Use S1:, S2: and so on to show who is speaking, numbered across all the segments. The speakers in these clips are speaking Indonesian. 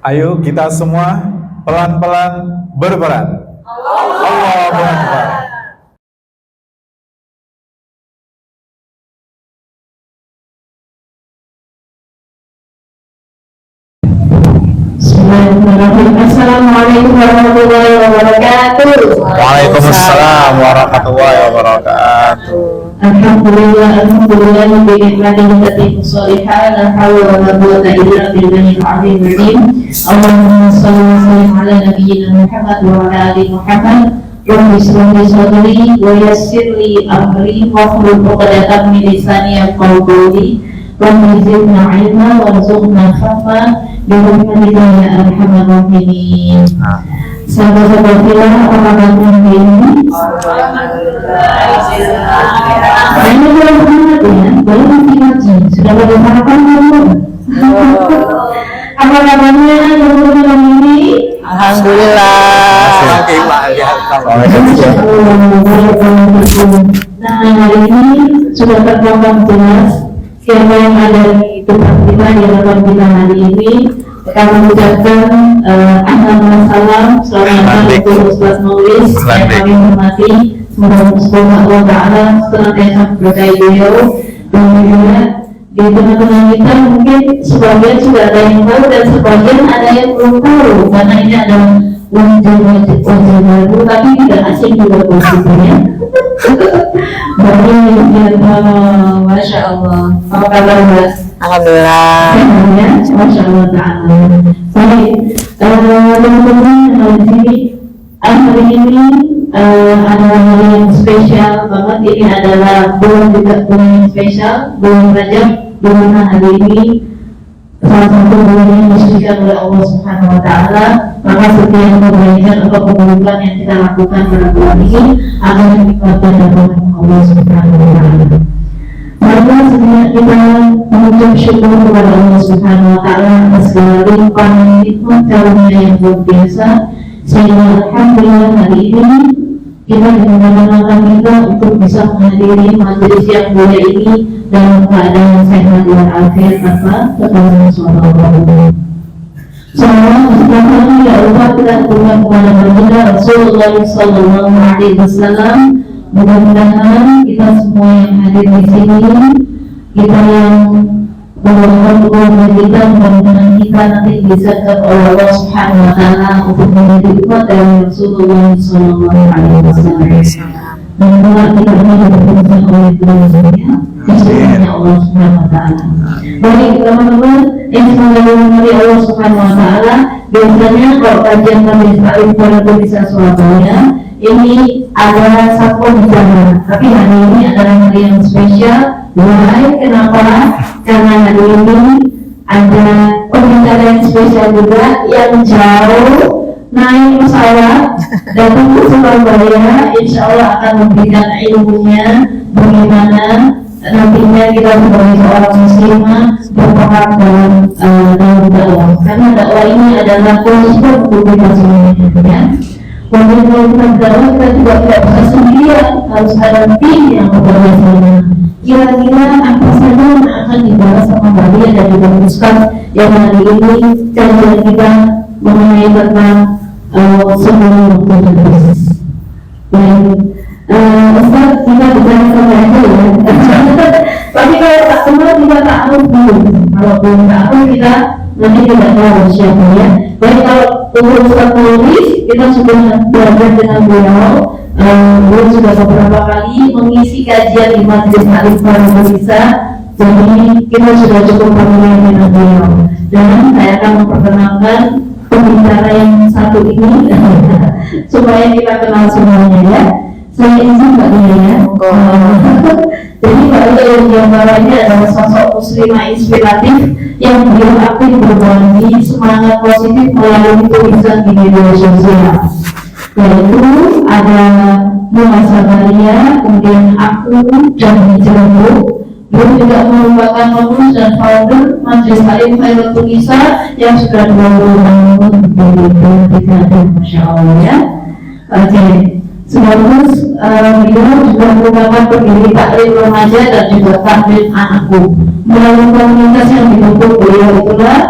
S1: Ayo kita semua pelan-pelan berperan. Allahu Akbar.
S2: Assalamualaikum warahmatullahi wabarakatuh.
S1: Waalaikumsalam warahmatullahi wabarakatuh.
S2: Alhamdulillah bi ni'matihi tatimmu shalihat, la haula wa la quwwata illa billahil azim. Allahumma shalli wa sallim ala nabiyyina Muhammad wa ala ali Muhammad. Rabbi shrah li sadri wa yassir li amri wahlul 'uqdatam min lisani yafqahu qawli. Rabbi zidna 'ilma warzuqna fahma bi rahmatika ya arhamar rahimin. Sahabat-sahabat kita, apa kabar hari ini? Ini belum banget ya, baru ngaji. Sudah pada sarapan belum? Apa kabarnya teman-teman ini?
S3: Alhamdulillah.
S2: Nah, hari ini sudah terpampang jelas siapa yang ada di depan kita di hadapan kita hari ini. Kami mengucapkan salam selamat untuk Ustaz Maulis yang kami hormati. Semoga Allah Ta'ala senantiasa berkahi beliau. Dan juga di tengah-tengah kita mungkin sebagian sudah ada yang tahu dan sebagian ada yang belum tahu, karena ini adalah wajib baru tapi tidak asing juga posisinya. Masya Allah. Apa kabar Mas?
S3: Alhamdulillah.
S2: Ya, Masya Allah Ta'ala. Baik, teman-teman di sini hari ini adalah hari yang spesial banget. Ini adalah bulan yang spesial, bulan Rajab, di mana hari ini salah satu bulan yang disucikan oleh Allah Subhanahu Wa Taala. Maka setiap kebaikan atau keburukan yang kita lakukan pada bulan ini akan dinikmati oleh Allah Subhanahu Wa Taala. Maka sebenarnya kita mengucap syukur kepada Allah Subhanahu Wa Taala atas segala limpahan nikmat karunia yang luar biasa, sehingga alhamdulillah hari ini kita dimudahkan kita untuk bisa menghadiri majelis yang mulia ini dalam keadaan sehat walafiat tanpa kekurangan suatu apapun. Salawat Mustafa ya Allah kita aturkan kepada baginda Rasulullah Sallallahu Alaihi Wasallam. Mudah-mudahan kita semua yang hadir di sini, kita yang mendoakan keluarga kita, mudah-mudahan kita nanti bisa oleh Allah Subhanahu Wa Taala untuk menjadi umat dari Rasulullah Sallallahu Alaihi Wasallam. Dan kalau kita ini bertemu oleh Tuhan, kesulitannya Allah Subhanahu Wa Taala. Baik teman-teman, yang semoga dari Allah Subhanahu Wa Taala. Biasanya kalau kajian kami Taklim Pondok Desa Surabaya ini ada satu bicara, tapi hari ini adalah hari yang spesial. Why? Kenapa? Karena hari ini ada pembicara yang spesial juga yang jauh naik pesawat datang ke Surabaya. Insya Allah akan memberikan ilmunya bagaimana nantinya kita sebagai seorang muslimah berperan dalam dakwah. Karena dakwah ini adalah kewajiban untuk kita semuanya. Kemudian kalau kita berdakwah, kita juga tidak bisa sendirian, harus ada tim yang bekerja sama. Kira-kira apa saja yang akan dibahas sama Badia dan juga Ustaz yang hari ini kajian kita mengenai tentang sebelum waktu. Baik, Ustaz kita bicara sama aja ya. Tapi kalau tak semua kita tahu dulu. Kalau belum tahu kita nanti tidak tahu siapa ya. Baik, kalau untuk Ustaz Maulis kita sudah belajar dengan beliau. Beliau sudah beberapa kali mengisi kajian di Majelis Taklim Pondok Desa. Jadi kita sudah cukup familiar dengan beliau. Dan saya akan memperkenalkan pembicara yang satu ini supaya kita kenal semuanya ya. Saya izin Mbak Dia ya. Jadi Mbak Dia yang diantaranya adalah sosok muslimah inspiratif yang beliau aktif berbagi semangat positif melalui tulisan di media sosial. Yaitu ada Muasa Maria, kemudian aku dan Jeruk. Beliau juga merupakan pengurus dan founder Majelis Taklim Khairatul Nisa yang sudah 20 tahun berdiri. Masya Allah ya. Oke. Sekaligus beliau juga merupakan pendiri taklim remaja dan juga taklim anakku. Melalui komunitas yang dibentuk beliau itulah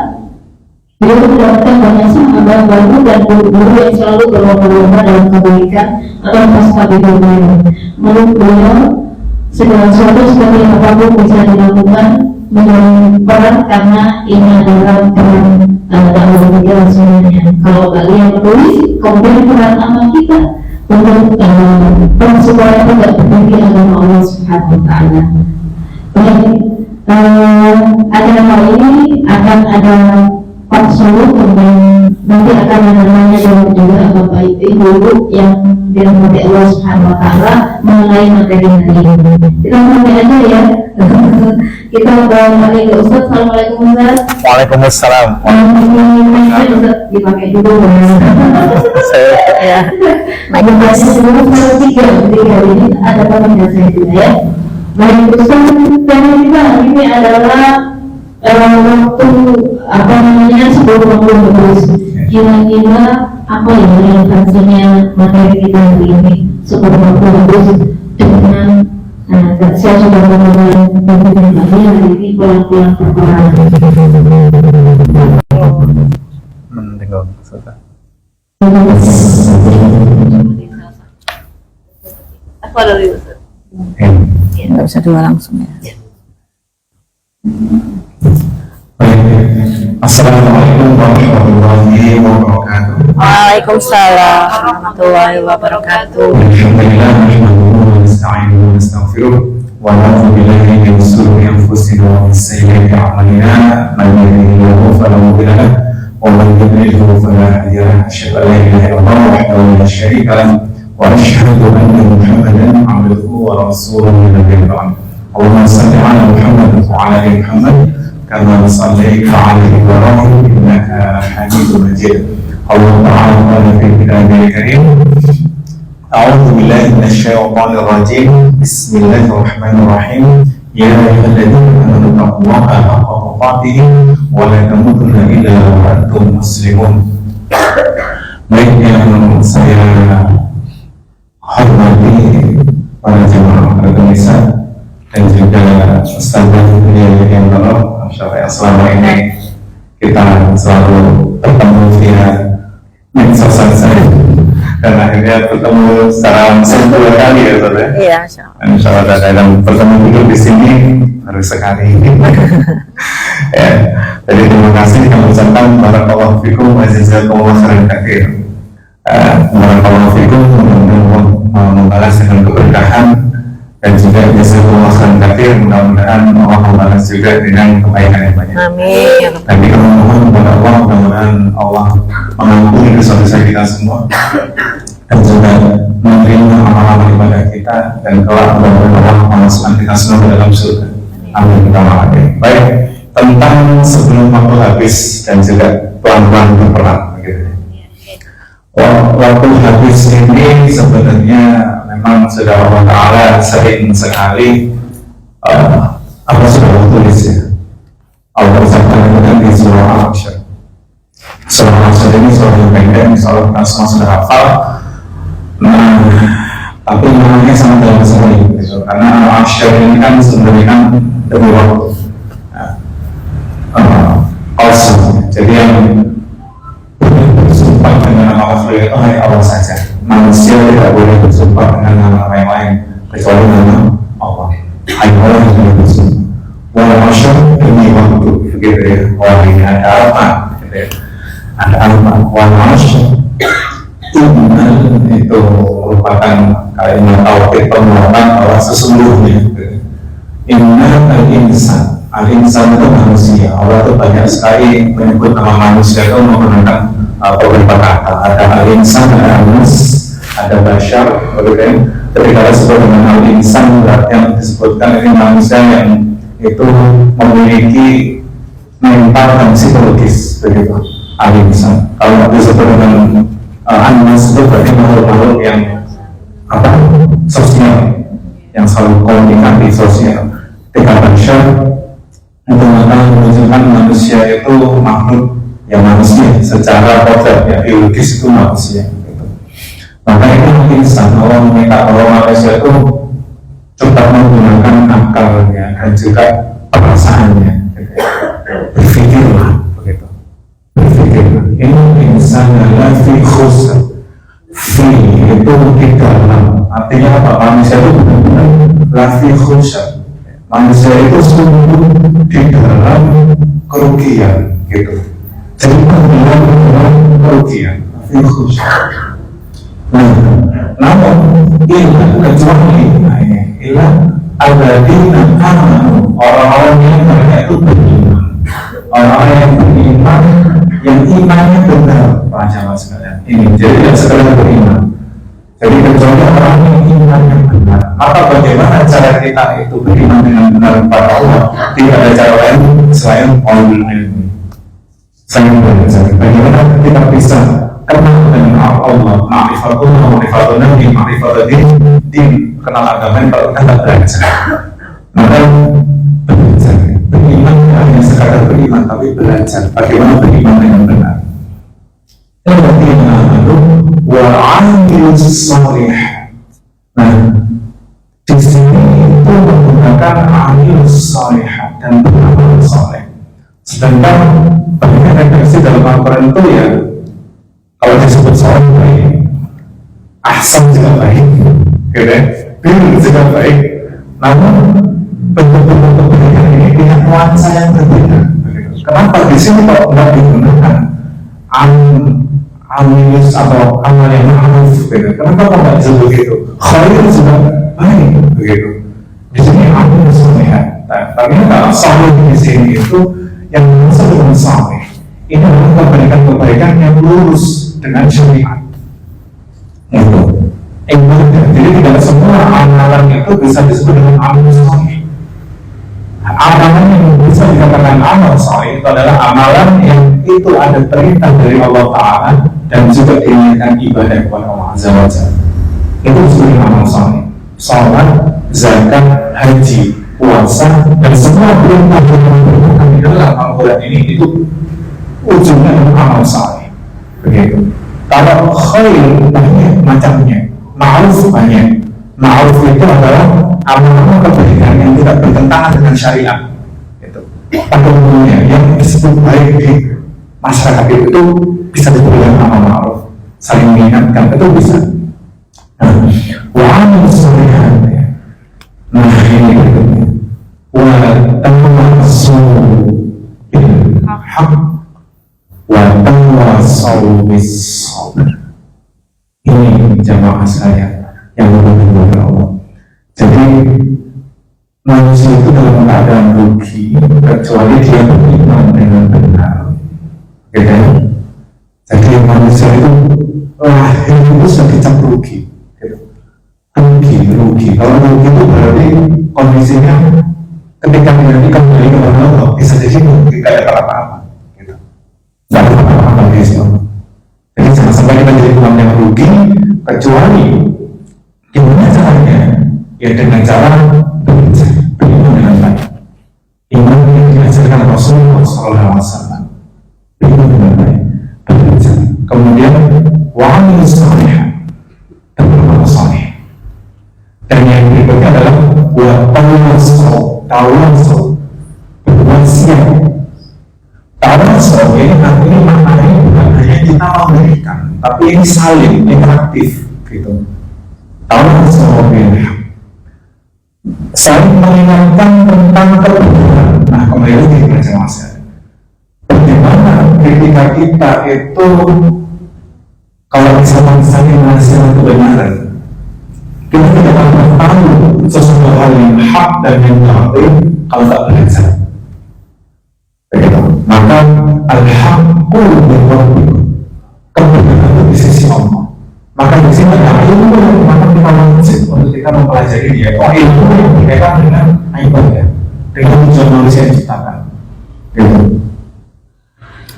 S2: Beliau mendapatkan banyak sahabat baru dan guru-guru yang selalu berlomba-lomba dalam kebaikan atau pasca-bidulnya. Menurut beliau, segala sesuatu seperti apapun bisa dilakukan menjadi peran karena ini adalah peran dakwah kita sebenarnya. Kalau kalian menulis, kemudian peran amal kita untuk supaya tidak berhenti agama Allah Subhanahu Wa Taala. Acara kali ini akan ada Pak Sulu, kemudian nanti akan menanya juga Bapak Ibu yang dirahmati Allah Subhanahu Wa Taala mengenai materi hari ini. Kita mulai aja ya. Kita mulai ke Ustaz. Assalamualaikum Ustaz.
S1: Waalaikumsalam.
S2: Ini Ustaz dipakai dulu.
S3: Ya.
S2: Masih sebelum tiga ini ada pemimpin saya juga ya. Baik Ustaz, tema kita hari ini adalah waktu apa namanya sebelum menulis. Kira-kira apa ya relevansinya materi kita hari ini sebelum menulis dengan saya sudah mengenal pemimpin lagi hari ini pulang-pulang perkara.
S1: Tinggal sudah.
S2: Apa dari Ustaz?
S3: Nggak bisa dua langsung ya.
S1: Assalamualaikum warahmatullahi wabarakatuh.
S3: Waalaikumsalam warahmatullahi wabarakatuh.
S1: Alhamdulillah, nahmaduhu wa nasta'inuhu wa nastaghfiruh wa na'udzu billahi min shururi anfusina wa min sayyiati a'malina. Man yahdihillahu fala mudilla lahu wa man yudlilhu fala hadiya lahu. Asyhadu an la ilaha illallah wahdahu la syarika lahu wa asyhadu anna Muhammadan 'abduhu wa rasuluhu nabiyul karim. Allahumma shalli 'ala Muhammad wa 'ala ali Muhammad kama shallaita 'ala Ibrahim innaka Hamidum Majid. Allah Ta'ala qala fi kitabihil karim, A'udzu billahi minasyaitonir rajim. Bismillahirrahmanirrahim. Ya ayyuhalladzina amanu taqullaha haqqa tuqatih wa la tamutunna illa wa antum muslimun. Baik yang saya hormati para jemaah Indonesia dan juga ustazah yang berdoa, masyaallah, selama ini kita selalu bertemu via medsos saja dan akhirnya bertemu secara langsung 2 kali ya Ustaz ya.
S3: Iya,
S1: Insyaallah dalam pertemuan dulu di sini baru sekali. Ya, jadi terima kasih kami ucapkan barakallahu fikum wa jazakumullahu khairan katsir. Barakallahu fikum, mudah-mudahan membalas dengan keberkahan dan juga jazakumullahu khairan katsir, mudah-mudahan Allah membalas juga dengan kebaikan yang banyak.
S3: amin.
S1: Dan kita memohon kepada Allah, mudah-mudahan Allah mengampuni dosa-dosa kita semua dan juga menerima amal-amal ibadah kita, dan kelak mudah-mudahan Allah memasukkan kita semua ke dalam surga. Amin. Baik, tentang sebelum waktu habis dan juga pelan-pelan berperang gitu. Waktu habis ini sebenarnya memang sudah Allah Ta'ala sering sekali apa sudah tulis ya, Allah Ta'ala di surah Al-Hasyr. Surah Al-Hasyr ini surah yang pendek, insyaallah kita semua sudah hafal. Nah, tapi namanya sangat dalam sekali gitu. Karena Al-Hasyr ini kan sebenarnya kan demi waktu. Jadi yang bersumpah dengan nama Allah itu hanya Allah saja. Manusia tidak boleh bersumpah dengan nama yang lain kecuali nama Allah. Hanya Allah yang boleh bersumpah. Wal Hasyr demi waktu, begitu ya. Wah, ini ada apa? Gitu ya. Ada apa? Wal Hasyr itu merupakan kalimat tauhid penguatan bahwa sesungguhnya inna al-insan, al-insan itu manusia. Allah itu banyak sekali menyebut nama manusia itu menggunakan beberapa kata. Ada al-insan, ada al-nas, ada bashar, begitu. Ketika disebut dengan al-insan berarti yang disebutkan ini manusia yang itu memiliki mental dan psikologis, begitu. Al-insan. Kalau disebut dengan al-nas itu berarti makhluk-makhluk yang apa? Sosial, yang selalu komunikasi sosial. Ketika bashar itu maka menunjukkan manusia itu makhluk yang manusia secara kodrat ya, biologis itu manusia gitu. Maka itu insan, Allah meminta bahwa manusia itu cepat menggunakan akalnya dan juga perasaannya gitu. Berpikirlah begitu. Ini insan adalah fi khusr. Fi itu di dalam, artinya apa? Manusia itu benar-benar lafi khusr. Manusia itu sungguh di dalam kerugian gitu. Jadi benar-benar kerugian, lafi khusr. Namun ilah kecuali ilah al-ladina amanu, orang-orang yang mereka itu beriman, orang-orang yang beriman, yang imannya benar, Pak Jamaah sekalian. Ini jadi tidak sekedar beriman. Jadi kecuali orang yang imannya benar, maka bagaimana cara kita itu beriman dengan benar kepada Allah? Tidak ada cara lain selain qaulul ilmi. Selain belajar. Bagaimana kita bisa kenal dengan Allah, ma'rifatullah, ma'rifatun nabi, ma'rifatun din, kenal agama yang kalau kita belajar. Maka belajar, beriman hanya sekadar beriman, tapi belajar bagaimana beriman dengan benar. Yang berarti wa'amilus salih. Nah, di sini itu menggunakan amilus salih dan beramal saleh. Sedangkan banyak redaksi dalam Al-Quran itu ya, kalau disebut saleh baik, ahsan juga baik, gitu, bir juga baik. Namun bentuk-bentuk kebaikan ini punya nuansa yang berbeda. Kenapa di sini kalau tidak digunakan amilus atau amal yang ma'ruf, gitu? Kenapa kok nggak disebut begitu? Khair juga baik, begitu. Di sini amilus saleh. Tapi kalau saleh di sini itu yang maksud dengan saleh ini adalah kebaikan-kebaikan yang lurus dengan syariat. Itu. Jadi tidak semua amalan itu bisa disebut dengan amal saleh. Amalan yang bisa dikatakan amal saleh itu adalah amalan yang itu ada perintah dari Allah Ta'ala dan juga diinginkan ibadah kepada Allah Azza wa Jalla. Itu disebut amal saleh. Salat, zakat, haji, puasa, dan semua perintah yang diberitakan di dalam Al-Quran ini itu ujungnya adalah amal saleh. Begitu. Kalau khair banyak macamnya, ma'ruf banyak. Ma'ruf itu adalah amal-amal kebaikan yang tidak bertentangan dengan syariat. Itu. Pada umumnya yang disebut baik di masyarakat itu bisa disebut dengan amal ma'ruf, saling mengingatkan itu bisa. Wa'amal salihan. Nah ini berikutnya. Wa tawassaw bil haqq wa tawassaw bis sabr. Ini jamaah saya yang berdoa Allah. Jadi manusia itu dalam keadaan rugi kecuali dia beriman dengan benar. Gitu. Jadi manusia itu lahir itu sudah dicap rugi. Gitu. Rugi. Kalau rugi itu berarti kondisinya ketika menjadi kembali kepada Allah bisa jadi tidak ada apa-apa. Gitu. Tidak ada apa-apa di sisi Allah. Jadi jangan sampai kita jadi umat yang rugi kecuali gimana caranya? Ya dengan cara beriman dengan baik. Iman yang diajarkan Rasulullah SAW. Beriman dengan baik, belajar. Kemudian wa'amil salih dan beramal saleh. Dan yang berikutnya adalah tawassaw berwasiat. Tawassaw ini artinya maknanya bukan hanya kita memberikan, tapi ini saling interaktif gitu. Tawassaw bil haqq, saling mengingatkan tentang kebenaran. Nah kembali lagi ke masa bagaimana ketika kita itu kalau misalnya menghasilkan kebenaran, kita tidak akan tahu sesuatu hal yang hak dan yang batil kalau tak belajar. Begitu. Maka al-haqqu min rabbikum, kebenaran itu di sisi Allah. Maka di sini ada ilmu yang maka kita wajib untuk kita mempelajari dia. Ilmu yang berkaitan dengan ibadah, dengan tujuan manusia yang diciptakan. Gitu.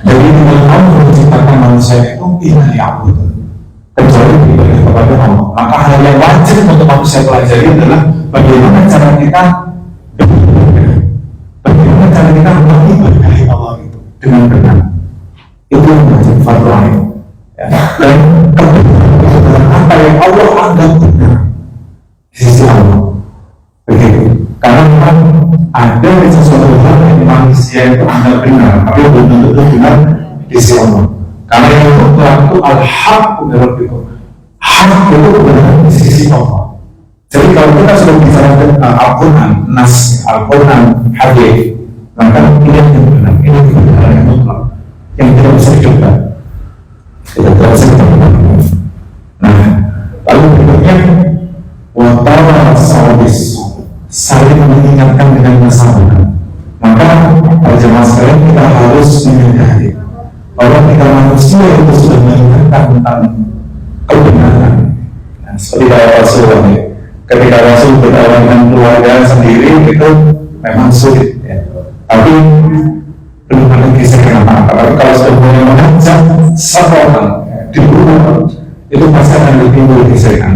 S1: Jadi dengan Allah menciptakan manusia itu tidak diampun kecuali beribadah kepada Allah. Maka hal yang wajib untuk manusia pelajari adalah bagaimana cara kita mengibadahi Allah itu dengan benar. Itu yang wajib fardu ain. Ya. Dan apa yang Allah anggap benar di sisi Allah. Begitu. Karena memang ada sesuatu hal yang manusia itu anggap benar, tapi belum tentu benar di sisi sono. Karena yang mutlak itu al-haq rabbikum. Hak itu kebenaran di sisi Allah. Jadi kalau kita sudah bicara tentang Al-Quran, Nas, Al-Quran, Hadis, maka ini yang benar, ini kebenaran yang mutlak, yang tidak bisa dicoba. Kita tidak bisa dicoba. Nah, lalu berikutnya, watawar sawabis, saling mengingatkan dengan masalah. Maka pada jemaah sekalian kita harus menyadari bahwa kita manusia itu sudah mengingatkan tentang kebenaran. Nah, seperti kata Rasulullah, ketika Rasul berdakwah dengan keluarga sendiri itu memang sulit, ya. Tapi belum ada kisah kenapa. Tapi kalau sudah mulai mengajak satu orang di rumah itu pasti akan timbul gesekan.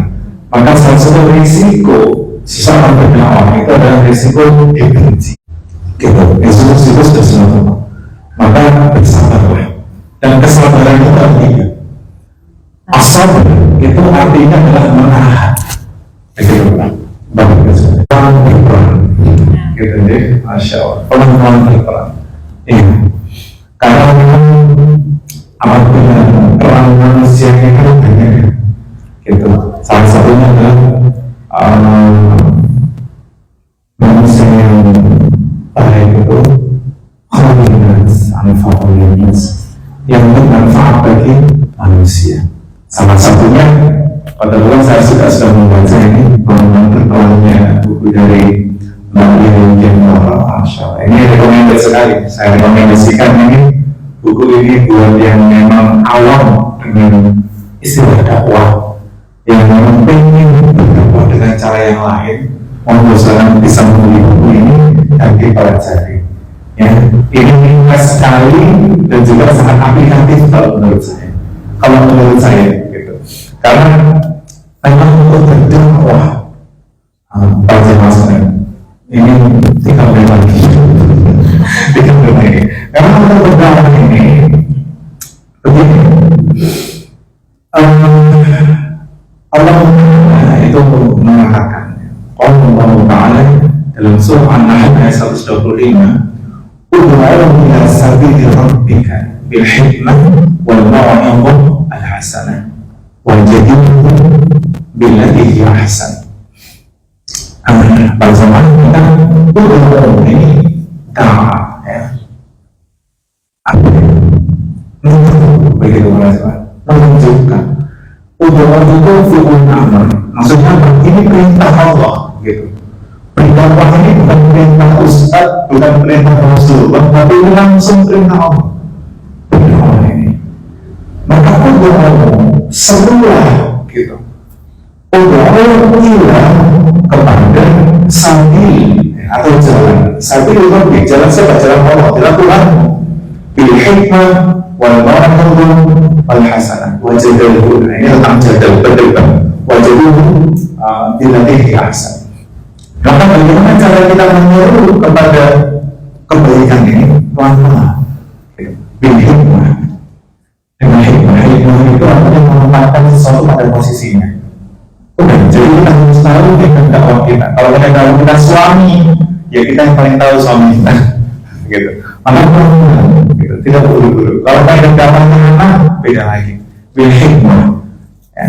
S1: Maka salah satu risiko seseorang berdakwah itu adalah risiko dibenci. Gitu, itu sudah semua. Maka bersabarlah. Dan kesabaran itu artinya asal itu artinya adalah menahan. Begitu kan? Bagus. Pelan berperan. Gitu deh, masya Allah. Pelan berperan. Iya. Karena memang apabila peran manusia itu banyak. Gitu. Salah satunya adalah manusia yang baik itu khalinas, anfa'ulinas, yang bermanfaat bagi manusia. Salah satunya pada bulan saya sudah membaca ini penelitiannya buku dari Mbak Yen Masya Allah. Ini rekomendasi sekali. Saya rekomendasikan ini buku ini buat yang memang awam dengan istilah dakwah, yang memang pengen berdakwah dengan cara yang lain. Monggo silahkan bisa membeli buku ini dan dipelajari. Ya, ini ringkas sekali dan juga sangat aplikatif kalau menurut saya. Kalau menurut saya, gitu. Karena memang untuk berdakwah, pada masa ini 3 menit lagi. 3 menit lagi. Karena untuk berdakwah ini, begini, Allah itu mengatakan, Allah Ta'ala dalam surah An-Nahl ayat 125, ud'u ila sabili rabbika bil hikmah wal mau'izah al hasanah wajadilhum billati hiya ahsan. Pada zaman kita ud'u ini dakwah, ya. Begitu menunjukkan ud'u itu fi'il amr. Maksudnya ini perintah Allah, gitu. Berdakwah ini bukan perintah ustaz, bukan perintah Rasul, tapi langsung perintah Allah. Berdakwah ini, maka berdoa serulah, gitu. Berdoa ila kepada sabil atau jalan. Sabil itu jalan siapa? Jalan Allah, jalan Tuhan. Bil hikmah wal mau'izah wal hasanah wajadilhum. Ini tentang jadal berdebat. Wajadilhum billati hiya ahsan. Maka bagaimana cara kita menyeru kepada kebaikan ini? Pelan-pelan. Bil hikmah. Dengan hikmah itu artinya menempatkan sesuatu pada posisinya. Udah, jadi kita harus tahu dengan dakwah kita. Kalau kita tahu kita suami, ya kita yang paling tahu suami kita. Gitu. Maka pelan-pelan, gitu. Tidak buru-buru. Kalau kita dakwahnya anak, beda lagi. Bil hikmah. Ya.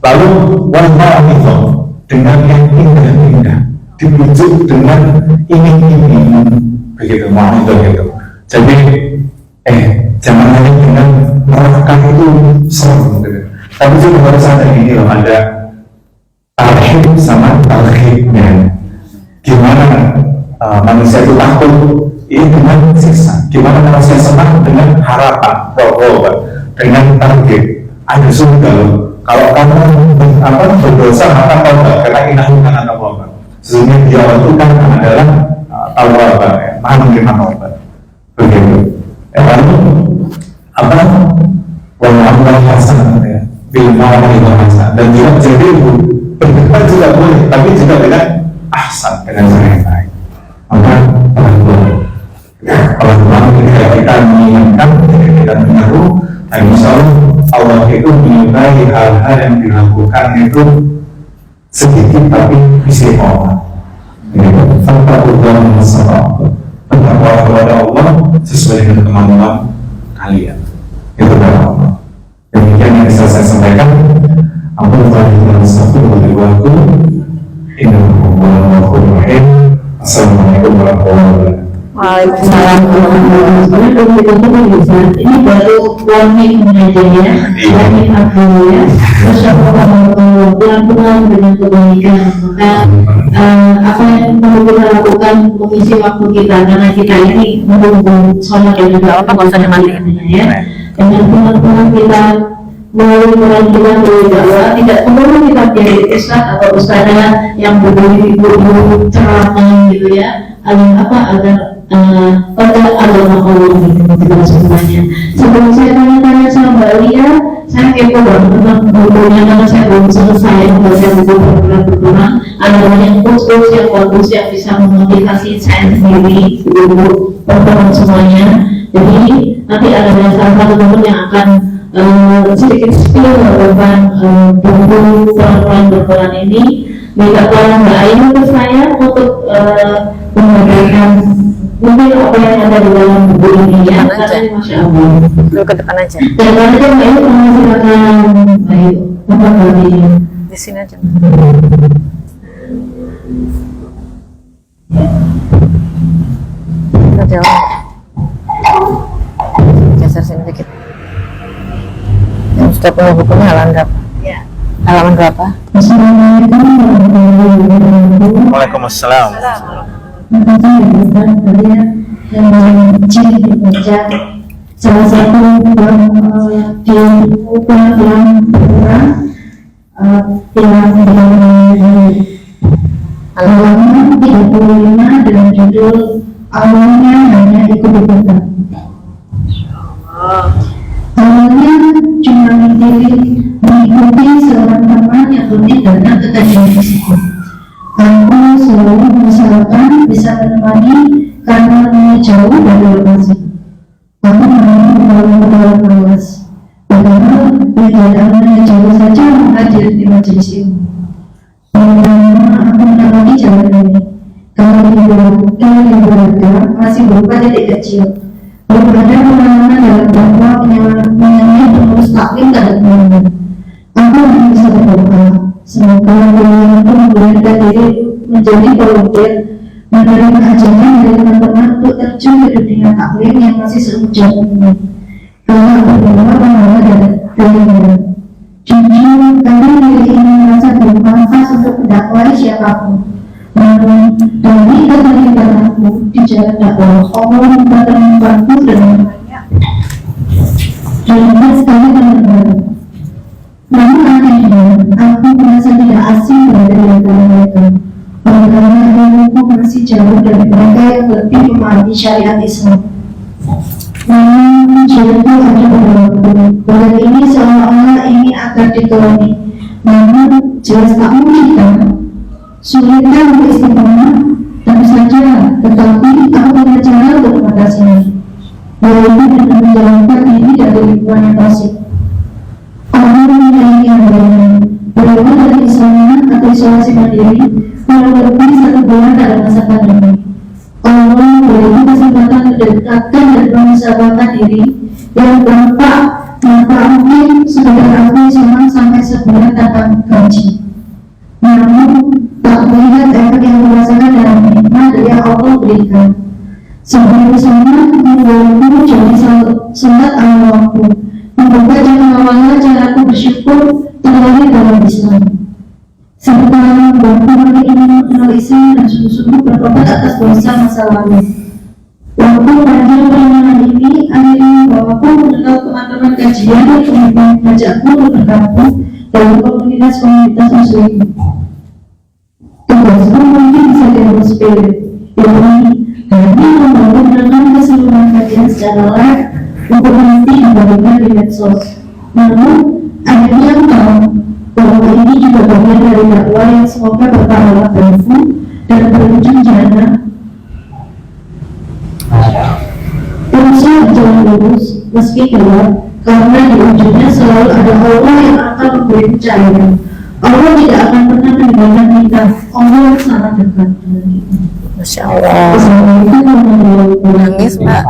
S1: Lalu wal mau'izah, dengan yang indah-indah, dibujuk dengan iming-iming, begitu, mau'izah gitu. Jadi jangan hanya dengan melakukan itu serem, gitu. Tapi juga harus ada ini loh, ada tarhib sama tarhibnya. Gimana manusia itu takut ini dengan siksa, gimana manusia senang dengan harapan, dengan target. Ada surga loh. Kalau kamu berdosa maka taubat, karena innahu kana tawwaba. Sesungguhnya dia itu kan adalah tawwab, ya, maha menerima taubat. Begitu. Lalu wal hasan, ya, bil mau'izah hasan, dan juga jadi berdebat juga boleh, tapi juga dengan ahsan, dengan cara yang baik. Maka pelan-pelan ketika kita mengingatkan, ketika kita menyeru, dan insya Allah itu menyukai hal-hal yang dilakukan itu sedikit tapi istiqomah. Fattaqullaha mastata'tum. Bertakwa kepada Allah sesuai dengan kemampuan kalian. Itu saya sampaikan. Assalamualaikum warahmatullahi wabarakatuh.
S3: Waalaikumsalam.
S2: Ini baru warning aja ya, warning aku ya. Pelan-pelan dengan kebaikan. Maka apa yang perlu kita lakukan mengisi waktu kita, karena kita ini menunggu sholat dan juga
S3: Apa nggak usah dimatiin
S2: ya. Dengan pelan-pelan kita melalui peran kita berdakwah, tidak perlu kita menjadi ustaz atau ustazah yang berburu ceramah gitu ya. Agar pada agama Allah gitu semuanya. Sebelum saya tanya-tanya sama Mbak Lia, saya kepo banget tentang bukunya karena saya belum selesai membaca buku berkurang. Ada banyak quotes yang bagus yang bisa memotivasi saya sendiri buku berkurang semuanya. Jadi nanti ada salah satu teman yang akan sedikit spill tentang buku peran berperan ini. Minta tolong Mbak Ayu ke saya untuk memberikan mungkin apa yang ada di dalam buku ini ya. Karena Masya Allah.
S3: Lu ke depan aja.
S2: Dan karena itu Mbak Ayu silakan Mbak Ayu tempat kali
S3: Di sini aja. Kita jauh. Geser sini dikit. Yang sudah punya bukunya halaman berapa?
S2: ya.
S3: Halaman berapa?
S1: Waalaikumsalam.
S2: Salah satu di buku yang berkurang halaman 35 dengan judul awalnya hanya ikut-ikutan. Awalnya cuma mengikuti seorang teman yang rutin datang ke kajian tersebut. Aku selalu mengusahakan bisa menemani karena rumahnya jauh dari lokasi. Aku mau membawa kelas. Padahal keadaannya jauh saja hadir di majelis ini. Lama-lama aku menapaki jalan ini. Kalau yang berada masih berupa titik kecil. Belum ada pengalaman dalam dakwah mengenai pengurus taklim dan teman. Aku hanya bisa berdoa. Semoga beliau itu membolehkan diri menjadi volunteer, menerima ajakan dari teman-teman untuk terjun ke dunia taklim yang masih seujung ini. Kalau berdoa menolak dari dia. Jujur, kami diri ini merasa bermanfaat untuk mendakwai siapapun. Namun, dari keterlibatan aku di jalan dakwah, Allah mempertemukanku dengan banyak sekali teman-teman. Namun anehnya, aku merasa tidak asing berada di antara mereka. Karena ilmuku masih jauh dari mereka yang lebih memahami syariat Islam. Namun, jiwaku ada beberapa. Badan ini seolah-olah ingin agar dikelola. Namun, jelas tak mungkin kan? Sulitnya untuk istiqomah, tentu saja, tetapi aku punya cara untuk mengatasinya. Yaitu dengan menjalankan diri dari lingkungan yang toksik. Allah memiliki yang berawal dari isolasi atau isolasi mandiri kurang lebih 1 bulan dalam masa pandemi. Allah memberi kesempatan mendekatkan dan mengusahakan diri yang berdampak maka mungkin sekedar aku isolasi sampai sebulan tanpa gaji. Namun tak melihat efek yang dirasakan dalam nikmat yang Allah berikan. Sebelum sana membuatku jadi sholat awal waktu, membuka jalan awalnya caraku bersyukur terlahir dalam Islam. Serta membuatku ingin mengenal Islam dan sungguh-sungguh bertobat atas dosa masa lalu. Waktu panjang perjalanan ini akhirnya membawaku mengenal teman-teman kajian yang kemudian mengajakku untuk bergabung dalam komunitas muslim. Tugasku mungkin bisa diambil spirit, yakni hanya membangun dengan keseluruhan kajian secara live untuk nanti dibagikan di medsos. Namun, akhirnya aku tahu bahwa ini juga bagian dari dakwah yang semoga berpahala bagiku dan berujung jannah. Teruslah berjalan lurus, meski gelap, karena di ujungnya selalu ada Allah yang akan memberi cahaya. Allah tidak akan pernah meninggalkan kita. Allah sangat dekat dengan kita.
S3: Masya Allah. Nangis Mbak.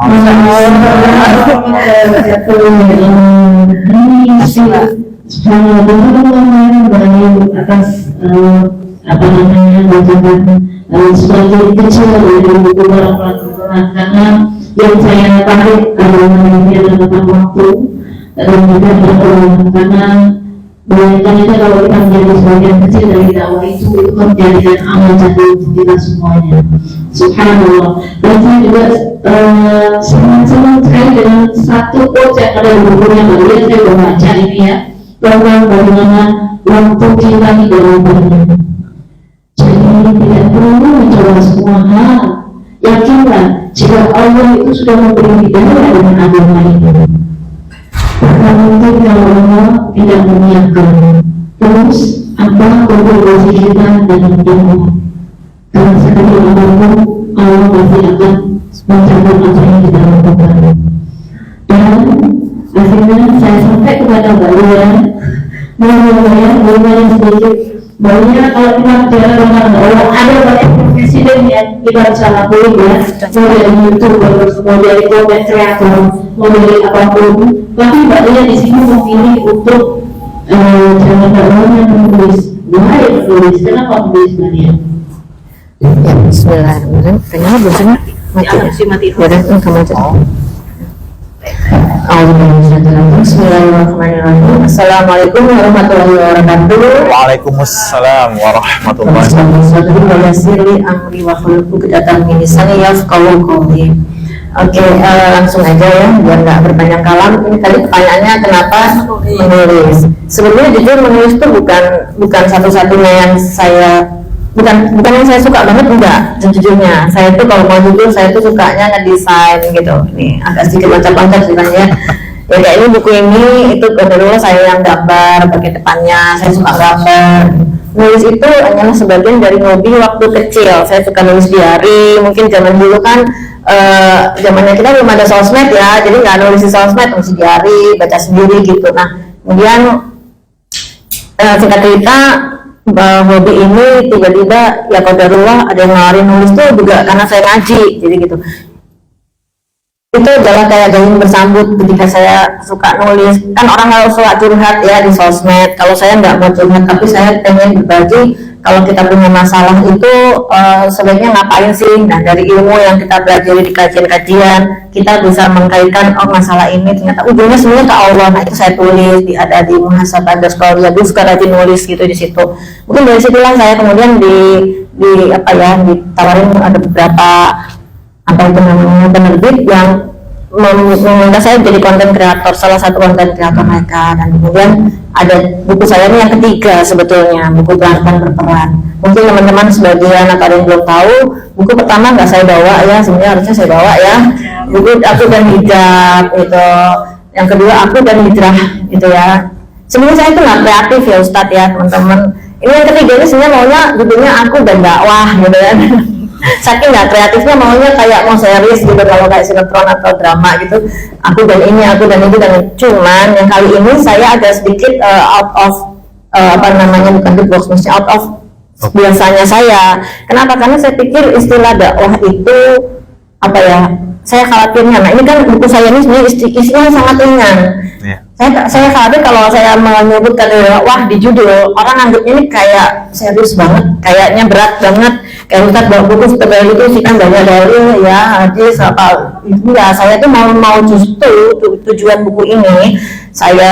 S2: Masya Allah. Subhanallah, berayu atas apa namanya bacaan sebagai kecil dari buku orang Quran, karena yang saya tarik adalah tentang waktu dan juga karena bayangkan itu kalau kita menjadi sebagian kecil dari dakwah itu kan menjadikan amal jatuh untuk kita semuanya. Subhanallah. Dan saya juga senang sekali dengan satu quote yang ada di bukunya Maria, saya membaca ini ya, tentang bagaimana waktu kita tidak berubahnya. Jadi tidak perlu mencoba semua hal. Yakinlah jika Allah itu sudah memberi hidayah dengan agama ini. Bahkan mungkin kalau Allah tidak menyiapkan, terus apa kontribusi kita dan ilmu? Karena sekali apapun Allah pasti akan mencapai apa yang kita lakukan. Dan akhirnya saya sampai kepada Mbak Lia, Mbak sedikit. Bahwa kalau kita bicara tentang Allah, ada banyak presiden yang kita bisa lakuin ya, mau dari YouTuber, mau dari content creator, mau dari apapun. Tapi Mbak Lia di sini memilih untuk jangan orang yang menulis. Wah, yang menulis, kenapa menulis Mbak Lia?
S3: Ya, bismillahirrahmanirrahim. Kenapa biasanya mati? Ya, kamu aja. Bismillahirrahmanirrahim. Assalamualaikum warahmatullahi wabarakatuh.
S4: Waalaikumsalam warahmatullahi
S3: wabarakatuh. Oke, langsung aja ya, biar nggak berpanjang kalam. Ini tadi pertanyaannya kenapa menulis. Sebenarnya jujur menulis itu bukan satu-satunya yang saya bukan yang saya suka banget, enggak. Sejujurnya saya tuh kalau mau jujur saya tuh sukanya ngedesain gitu. Nih agak sedikit loncat-loncat ceritanya. Ya kayak ini buku ini itu dulu saya yang gambar pakai depannya, saya suka gambar. Nulis itu hanyalah sebagian dari hobi waktu kecil. Saya suka nulis diary. Mungkin zaman dulu kan zamannya kita belum ada sosmed ya, jadi nggak nulis di sosmed, nulis diary, baca sendiri gitu. Nah kemudian singkat cerita hobi ini tiba-tiba ya qadarullah ada yang nawarin nulis tuh juga karena saya ngaji, jadi gitu. Itu adalah kayak gayung bersambut ketika saya suka nulis. Kan orang kalau suka curhat ya di sosmed, kalau saya nggak mau curhat tapi saya pengen berbagi kalau kita punya masalah itu sebaiknya ngapain sih. Nah dari ilmu yang kita pelajari di kajian-kajian kita bisa mengkaitkan oh masalah ini ternyata ujungnya sebenarnya ke Allah. Nah itu saya tulis ada di muhasabah_qaul ya, gue suka rajin nulis gitu di situ. Mungkin dari situlah saya kemudian ditawarin ada beberapa apa itu namanya penerbit yang meminta saya menjadi konten kreator, salah satu konten kreator mereka. Dan kemudian ada buku saya ini yang ketiga sebetulnya, buku Pelan-Pelan Berperan. Mungkin teman-teman sebagian atau ada yang belum tahu, buku pertama nggak saya bawa ya, sebenarnya harusnya saya bawa ya, buku Aku dan Hijab itu. Yang kedua Aku dan Hijrah itu ya. Sebenarnya saya itu nggak kreatif ya Ustadz ya teman-teman. Ini yang ketiga ini sebenarnya maunya judulnya Aku dan Dakwah gitu ya. Saking nggak kreatifnya maunya kayak mau series gitu, kalau kayak sinetron atau drama gitu, aku dan ini, aku dan itu, dan cuman yang kali ini saya agak sedikit out of bukan the box, maksudnya out of biasanya saya. Kenapa? Karena saya pikir istilah dakwah itu apa ya, saya khawatirnya, nah ini kan buku saya ini sebenarnya istilahnya sangat ringan. Saya khawatir kalau saya menyebutkan dakwah di judul, orang anggapnya ini kayak serius banget, kayaknya berat banget, kayak Ustadz bawa buku seperti itu sih kan banyak dalil ya, hadis apa itu ya. Saya tuh mau justru tujuan buku ini saya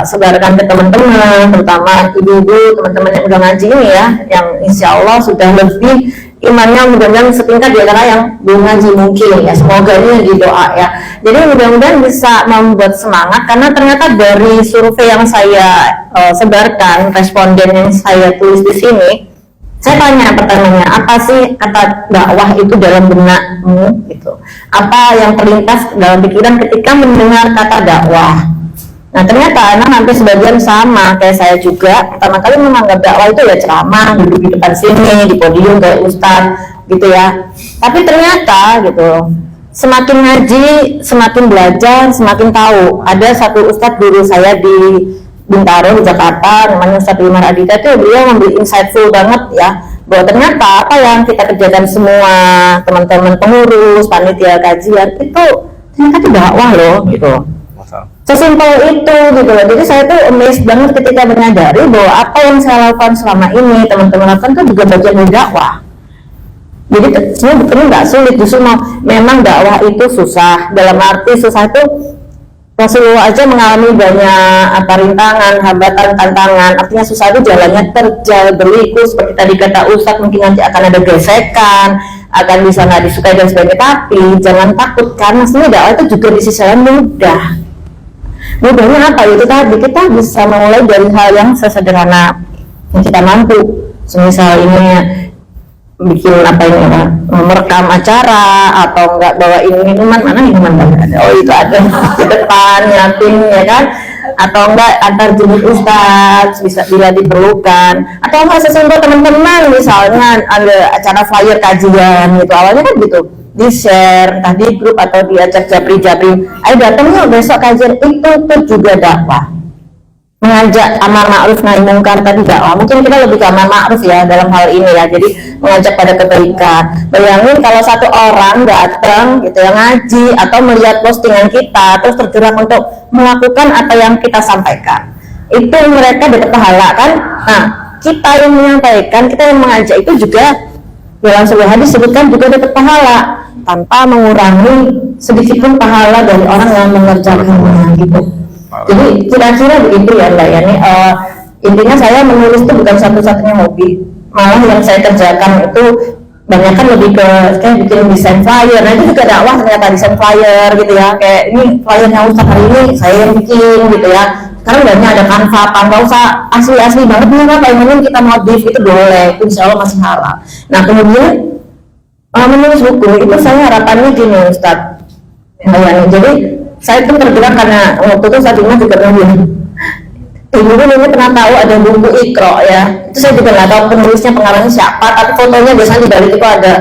S3: sebarkan ke teman-teman, terutama ibu-ibu, teman-teman yang udah ngaji ini ya, yang insya Allah sudah lebih imannya mudah-mudahan setingkat di antara yang belum ngaji mungkin ya, semoga ini di doa ya. Jadi mudah-mudahan bisa membuat semangat, karena ternyata dari survei yang saya sebarkan, responden yang saya tulis di sini, saya tanya pertanyaannya, apa sih kata dakwah itu dalam benakmu gitu, apa yang terlintas dalam pikiran ketika mendengar kata dakwah. Nah ternyata hampir sebagian sama kayak saya juga, pertama kali menganggap dakwah itu ya ceramah, duduk di depan sini, di podium kayak ustadz gitu ya. Tapi ternyata gitu, semakin ngaji, semakin belajar, semakin tahu. Ada satu ustadz guru saya di Bintaro, di Jakarta, namanya Ustadz Umar Adita, itu beliau memberi insightful banget ya, bahwa ternyata apa yang kita kerjakan semua teman-teman pengurus, panitia kajian itu ternyata itu dakwah loh gitu. Sesimpel itu gitu loh. Jadi saya tuh amazed banget ketika menyadari bahwa apa yang saya lakukan selama ini, teman-teman lakukan tuh juga bagian dari dakwah. Jadi sebenarnya betul nggak sulit, justru memang dakwah itu susah. Dalam arti susah itu Rasulullah aja mengalami banyak rintangan, hambatan, tantangan. Artinya susah itu jalannya terjal berliku, seperti tadi kata Ustadz, mungkin nanti akan ada gesekan, akan bisa nggak disukai dan sebagainya. Tapi jangan takut, karena sebenarnya dakwah itu juga di sisi lain mudah. Mudahnya apa? Itu tadi kita bisa mulai dari hal yang sesederhana yang kita mampu. Semisal ini bikin apa ini ya, merekam acara atau enggak bawain minuman, mana minuman enggak ada, oh itu ada di depan nyiapin ya kan, atau enggak antar jemput ustadz bisa bila diperlukan, atau enggak sesimpel teman-teman misalnya ada acara flyer kajian gitu, awalnya kan gitu di share entah di grup atau diajak japri-japri, ayo datang yuk besok kajian, itu tuh juga dakwah. Mengajak amar ma'ruf nahi mungkar tadi dakwah. Mungkin kita lebih ke amar ma'ruf ya dalam hal ini ya, jadi mengajak pada kebaikan. Bayangin kalau satu orang datang gitu ya ngaji atau melihat postingan kita terus tergerak untuk melakukan apa yang kita sampaikan, itu mereka dapat pahala kan. Nah kita yang menyampaikan, kita yang mengajak itu juga dalam sebuah hadis sebutkan juga dapat pahala tanpa mengurangi sedikit pun pahala dari orang yang mengerjakannya gitu. Jadi kira-kira begitu ya Mbak Yani. Intinya saya menulis itu bukan satu-satunya hobi, malah yang saya kerjakan itu banyak kan lebih ke kayak bikin desain flyer. Nah itu juga dakwah ternyata, desain flyer gitu ya, kayak ini flyernya Ustaz hari ini saya yang bikin gitu ya. Sekarang banyak ada Canva, nggak usah asli-asli banget nih, apa yang penting kita modif itu boleh, insya Allah masih halal. Nah kemudian menulis buku itu saya harapannya gini Ustaz Yani, jadi saya pun tergerak karena waktu itu saat ini juga nungguin ibu ini pernah tahu ada buku Iqra ya, itu saya juga nggak tahu penulisnya pengarangnya siapa, tapi fotonya biasanya di balik itu ada,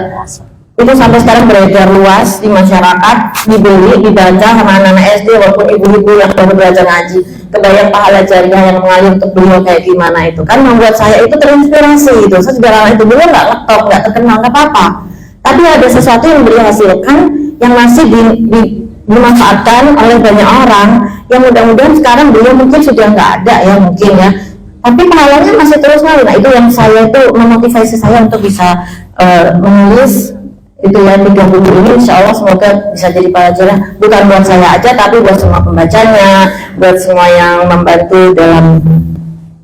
S3: itu sampai sekarang beredar luas di masyarakat, dibeli, dibaca sama anak-anak SD walaupun ibu-ibu yang baru belajar ngaji, kebayang pahala jariah yang mengalir untuk beliau kayak gimana. Itu kan membuat saya itu terinspirasi itu. Saya sudah lama itu beliau nggak ngetop, nggak terkenal, nggak apa-apa, tapi ada sesuatu yang beliau hasilkan yang masih dimanfaatkan oleh banyak orang, yang mudah-mudahan sekarang beliau mungkin sudah nggak ada ya mungkin ya, tapi pahalanya masih terus ngalir. Nah itu yang saya itu memotivasi saya untuk bisa menulis itu ya 3 buku ini, insya Allah semoga bisa jadi pelajaran bukan buat saya aja tapi buat semua pembacanya, buat semua yang membantu dalam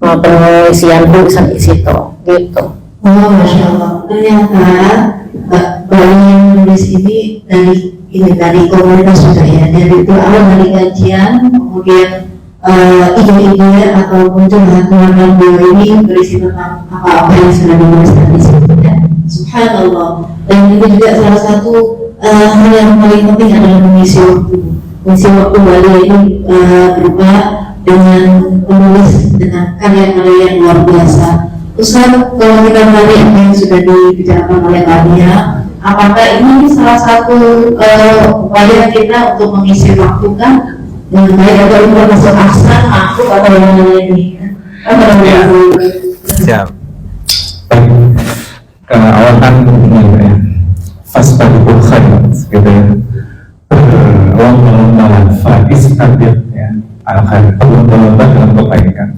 S3: pengisian tulisan di situ gitu.
S2: Oh, Masya Allah. Ternyata Mbak yang menulis ini dari komunitas juga ya, dari itu awal dari kajian, kemudian ide-ide atau curhatan beliau ini berisi tentang apa-apa yang sudah dituliskan di situ ya. Subhanallah. Dan itu juga salah satu hal yang paling penting adalah mengisi waktu. Mengisi waktu beliau ini berupa dengan menulis dengan karya-karya yang luar biasa. Ustaz, kalau kita melihat apa yang sudah dibicarakan oleh Tania, apakah ini salah satu upaya kita untuk mengisi waktu kan dengan baik atau informasi aksan, aku atau yang lain?
S4: Siap.
S1: Karena awal kan ya, fastabiqul khairat gitu ya. Allah menolong faiz tabir ya. Al-khair itu berlomba dalam kebaikan.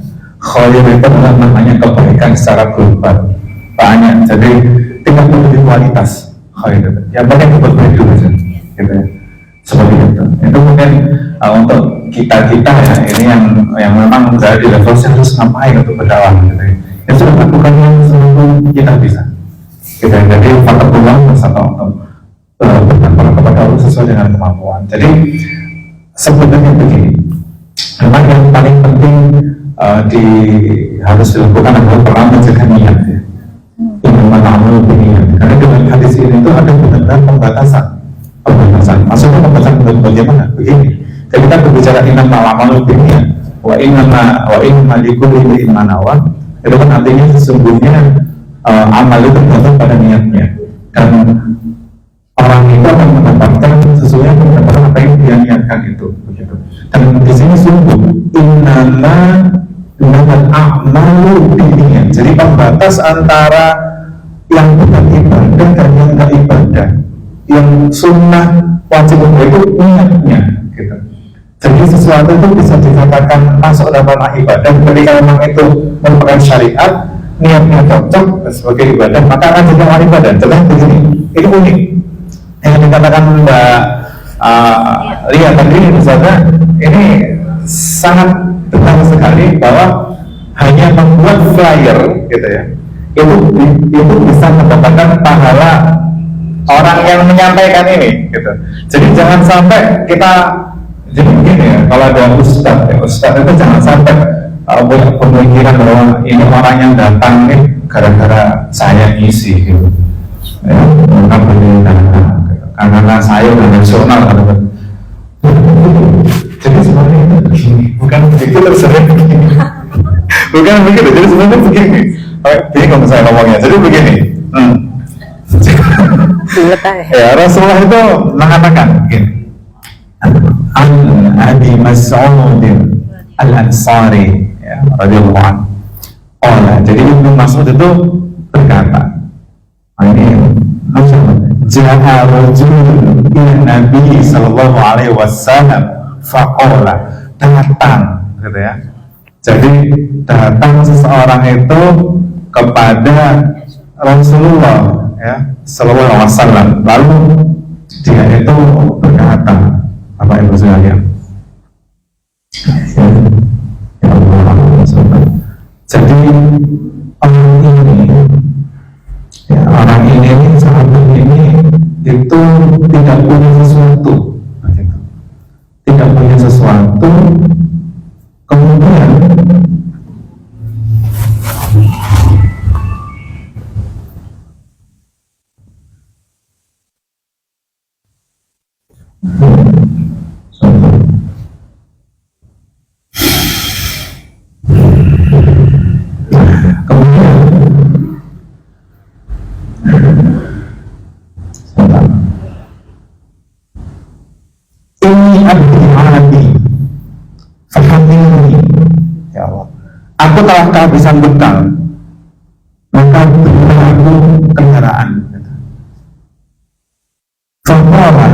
S1: Khair itu adalah namanya kebaikan secara global. Banyak, jadi tidak menjadi kualitas khair itu. Ya banyak berbaik dulu saja, gitu ya. Seperti itu. Itu mungkin untuk kita ya, ini yang memang berada di level harus ngapain untuk berdakwah, gitu ya. Yang sudah lakukan yang seluruh kita bisa. Gitu ya. Jadi faktor peluang bersama untuk berdakwah kepada Allah sesuai dengan kemampuan. Jadi sebenarnya begini. Memang yang paling penting harus dilakukan adalah pertama menjaga niat ya. Innamal a'malu binniyat. Karena dengan hadis ini itu ada benar-benar pembatasan. Maksudnya pembatasan bagaimana? Begini. Ketika berbicara innamal a'malu binniyat wa innamal likulli imri'in ma nawa, itu kan artinya sesungguhnya amal itu tergantung pada niatnya. Dan orang itu akan mendapatkan sesuai yang mendapatkan apa yang dia niatkan itu, begitu. Dan di sini sungguh innamal a'malu binniyat. Jadi pembatas antara yang bukan ibadah dan yang tak ibadah, yang sunnah wajib itu niatnya, gitu. Jadi sesuatu itu bisa dikatakan masuk dalam ranah ibadah ketika memang itu merupakan syariat, niatnya cocok sebagai ibadah, maka akan jadi amal ibadah. Contohnya begini, ini unik yang dikatakan Mbak Lia tadi, misalnya ini sangat benar sekali bahwa hanya membuat flyer gitu ya, itu bisa mendapatkan pahala orang yang menyampaikan ini gitu. Jadi jangan sampai kita jadi begini ya, kalau ada ustadz itu jangan sampai punya pemikiran bahwa ini orang yang datang nih gara-gara saya isi gitu ya, bukan pendidikan karena saya udah nasional gitu. Jadi sebenarnya itu begini, bukan begitu, terserah begini bukan begitu, jadi sebenarnya begini. Bingung saya ngomongnya, jadi begini. Ya, Rasulullah itu mengatakan begini, An Abi Mas'ud Al-Ansari ya, radhiyallahu anhu. Jadi Ibnu Mas'ud itu berkata, ini ja'a rajulun ila Nabi sallallahu alaihi wasallam faqala, datang gitu ya. Jadi datang seseorang itu kepada Rasulullah ya sallallahu alaihi wasallam, lalu dia itu berkata, Bapak Ibu sekalian, ya Allah, jadi orang ini sahabat ini itu tidak punya sesuatu, tidak punya sesuatu, kemudian ini abdi fahamini, ya Allah, aku telah kehabisan bekal, maka berilah aku kendaraan. Faqala,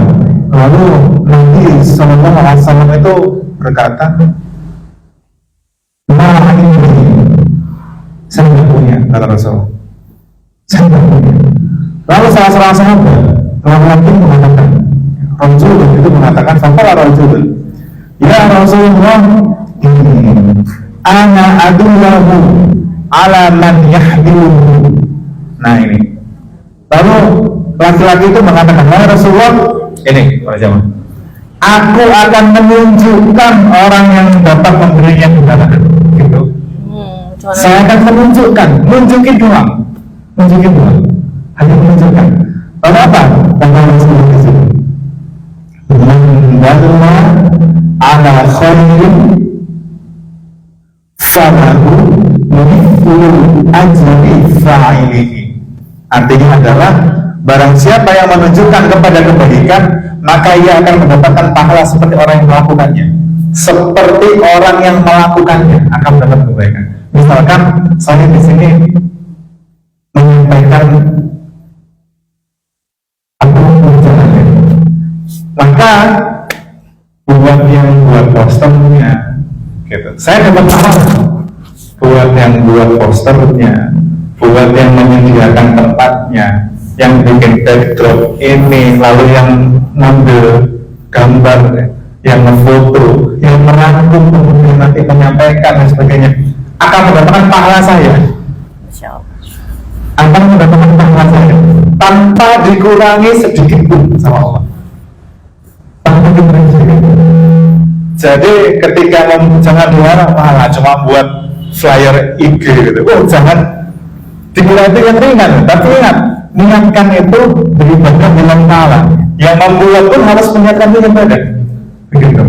S1: lalu Nabi sallallahu alaihi wasallam itu berkata, ma ini, saya tidak punya, kata Rasul, saya tidak punya. Lalu salah seorang sahabat laki-laki mengatakan, Rasul itu mengatakan, faqala Rasul, ya Rasulullah, ana adullahu ala man yahdiluhu. Nah ini, lalu laki-laki itu mengatakan, ya Rasulullah, ini para jamaah, aku akan menunjukkan orang yang dapat memberinya kendaraan gitu. Saya akan nunjukin doang, hanya menunjukkan. Lalu apa? Kata Rasulullah di sini, Dalla ala khairin falahu mithlu ajri fa'ilihi. Artinya adalah, barang siapa yang menunjukkan kepada kebaikan, maka ia akan mendapatkan pahala seperti orang yang melakukannya. Seperti orang yang melakukannya akan mendapat kebaikan. Misalkan saya di sini menyampaikan maka buat posternya gitu, saya dapat pahala. Buat yang buat posternya, buat yang menyediakan tempatnya, yang bikin backdrop ini, lalu yang ngambil gambar, yang ngefoto, yang merangkum, kemudian nanti menyampaikan dan sebagainya, akan mendapatkan pahala saya. Akan mendapatkan pahala saya tanpa dikurangi sedikit pun sama Allah. Jadi ketika jangan dilarang pahala cuma buat flyer IG gitu, jangan dikira itu yang ringan, tapi ingat, niatkan itu beribadah dengan pahala. Yang membuat pun harus meniatkan itu ibadah, begitu.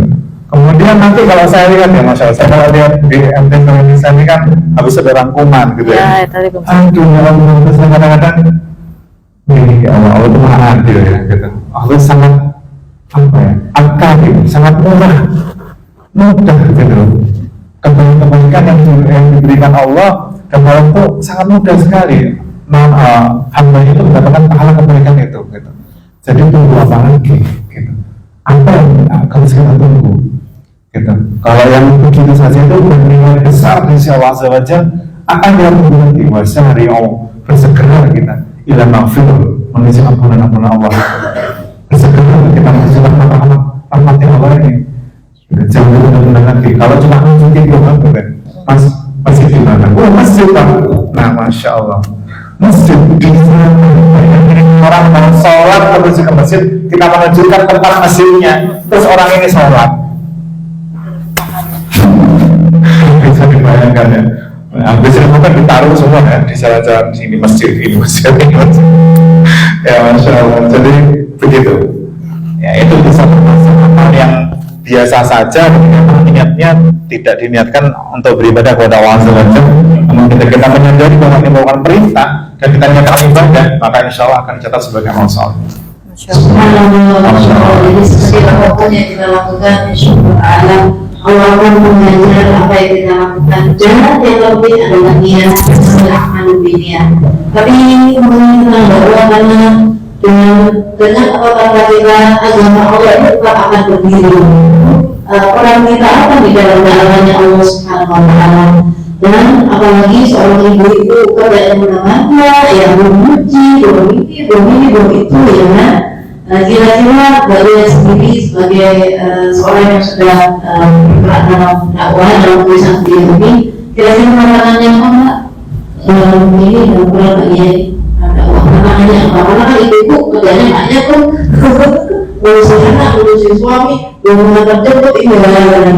S1: Kemudian nanti kalau saya lihat ya, Masya Allah, saya kalau lihat di MTV Indonesia ini kan habis ada rangkuman gitu ya. Aduh, terus kadang-kadang ya Allah itu maha adil ya gitu. Allah sangat apa ya, al-karim, sangat mudah gitu. Kebaikan yang diberikan Allah dan Allah itu sangat mudah sekali. Hamba itu mendapatkan pahala kebaikan itu gitu. Jadi tunggu apa lagi gitu. Apa yang harus kita tunggu? Gitu. Kalau yang begitu saja itu bernilai besar di sisi Allah Azza wa Jalla, akan berarti sehari bersegera kita ila maghfirah menuju ampunan Allah. Bersegera kita menuju rahmatnya Allah ini. Jangan benar-benar nanti. Kalau cuma mungkin doang bukan, masih di mana? Oh masjid Pak. Nah masya Allah, masjid di sana. Orang mau sholat menuju ke masjid, kita menunjukkan tempat masjidnya, terus orang ini sholat. Bisa dibayangkan ya. Hampir semua kan ditaruh semua ya di jalan-jalan sini masjid ini masjid. Ya masya Allah. Jadi begitu. Ya itu bisa hal yang biasa saja, niatnya tidak diniatkan untuk beribadah kepada Allah Azza wa Jalla. Namun ketika kita menyadari bahwa ini merupakan perintah dan kita nyatakan ibadah, maka insya Allah akan dicatat sebagai amal saleh.
S2: Subhanallah, jadi seperti apapun yang kita lakukan, insyaallah Allah akan mengajar apa yang kita lakukan. Dan yang lebih adalah niat, amal dunia. Tapi mungkin bahwa karena dengan apabila kita agama Allah itu akan berdiri. Orang kita akan di dalam dalamnya Allah Subhanahu wa Ta'ala. Dan apalagi seorang ibu itu kerja yang menengahnya, yang memuji, bermimpi, belum itu ya kan. Kira-kira beliau sendiri sebagai seorang yang sudah bergerak dalam dakwah dalam tulisan beliau ini, kira-kira makanannya apa? Ini dalam bulan ini dakwah makanannya apa? Karena kan ibu kerjanya banyak tuh, ngurusin anak, ngurusin suami, belum kerja tuh tinggal dan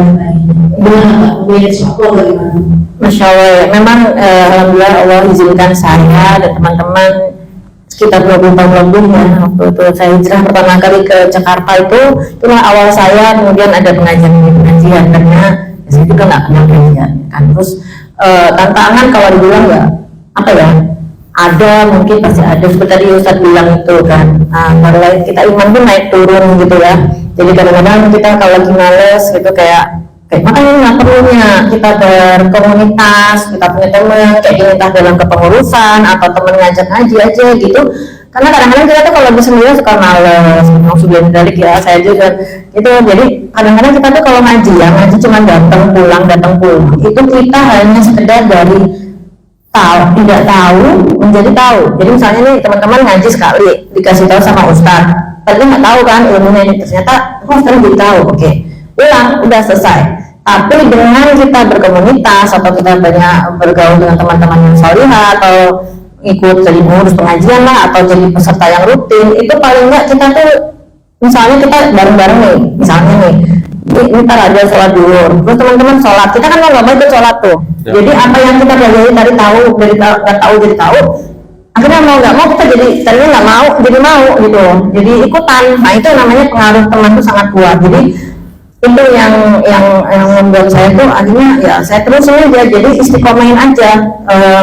S2: gimana punya sesuatu bagaimana?
S3: Masya Allah ya, memang alhamdulillah Allah izinkan saya dan teman-teman sekitar 20 tahun lebih ya, waktu itu saya hijrah pertama kali ke Jakarta itulah awal saya, kemudian ada pengajian karena saya juga nggak kenal pengajian kan. Terus tantangan kalau dibilang ya apa ya, ada mungkin pasti ada seperti tadi Ustadz bilang itu kan, kalau kita iman pun naik turun gitu ya. Jadi kadang-kadang kita kalau lagi males gitu kayak makanya nggak perlunya kita berkomunitas, kita punya teman kayak gini, entah dalam kepengurusan atau teman ngajak ngaji aja gitu. Karena kadang-kadang kita tuh kalau lagi sendiri suka males, maksudnya dari ya saya juga gitu. Jadi kadang-kadang kita tuh kalau ngaji ya ngaji cuma datang pulang, itu kita hanya sekedar dari tahu, tidak tahu menjadi tahu. Jadi misalnya nih teman-teman ngaji sekali dikasih tahu sama ustaz, tapi nggak tahu kan ilmunya ini, ternyata sekarang jadi tahu, oke, ulang, udah selesai. Tapi dengan kita berkomunitas atau kita banyak bergaul dengan teman-teman yang salihah atau ikut jadi pengurus pengajian lah atau jadi peserta yang rutin, itu paling nggak kita tuh misalnya kita bareng-bareng nih, misalnya nih ntar ada sholat dulu, terus teman-teman sholat, kita kan nggak mau ikut sholat tuh. Jadi apa yang kita pelajari dari tahu, dari nggak tahu jadi tahu, akhirnya mau nggak mau kita jadi tadinya nggak mau jadi mau gitu, jadi ikutan. Nah itu namanya pengaruh teman tuh sangat kuat. Jadi itu yang membuat saya tuh akhirnya ya saya terus aja jadi istiqomahin aja,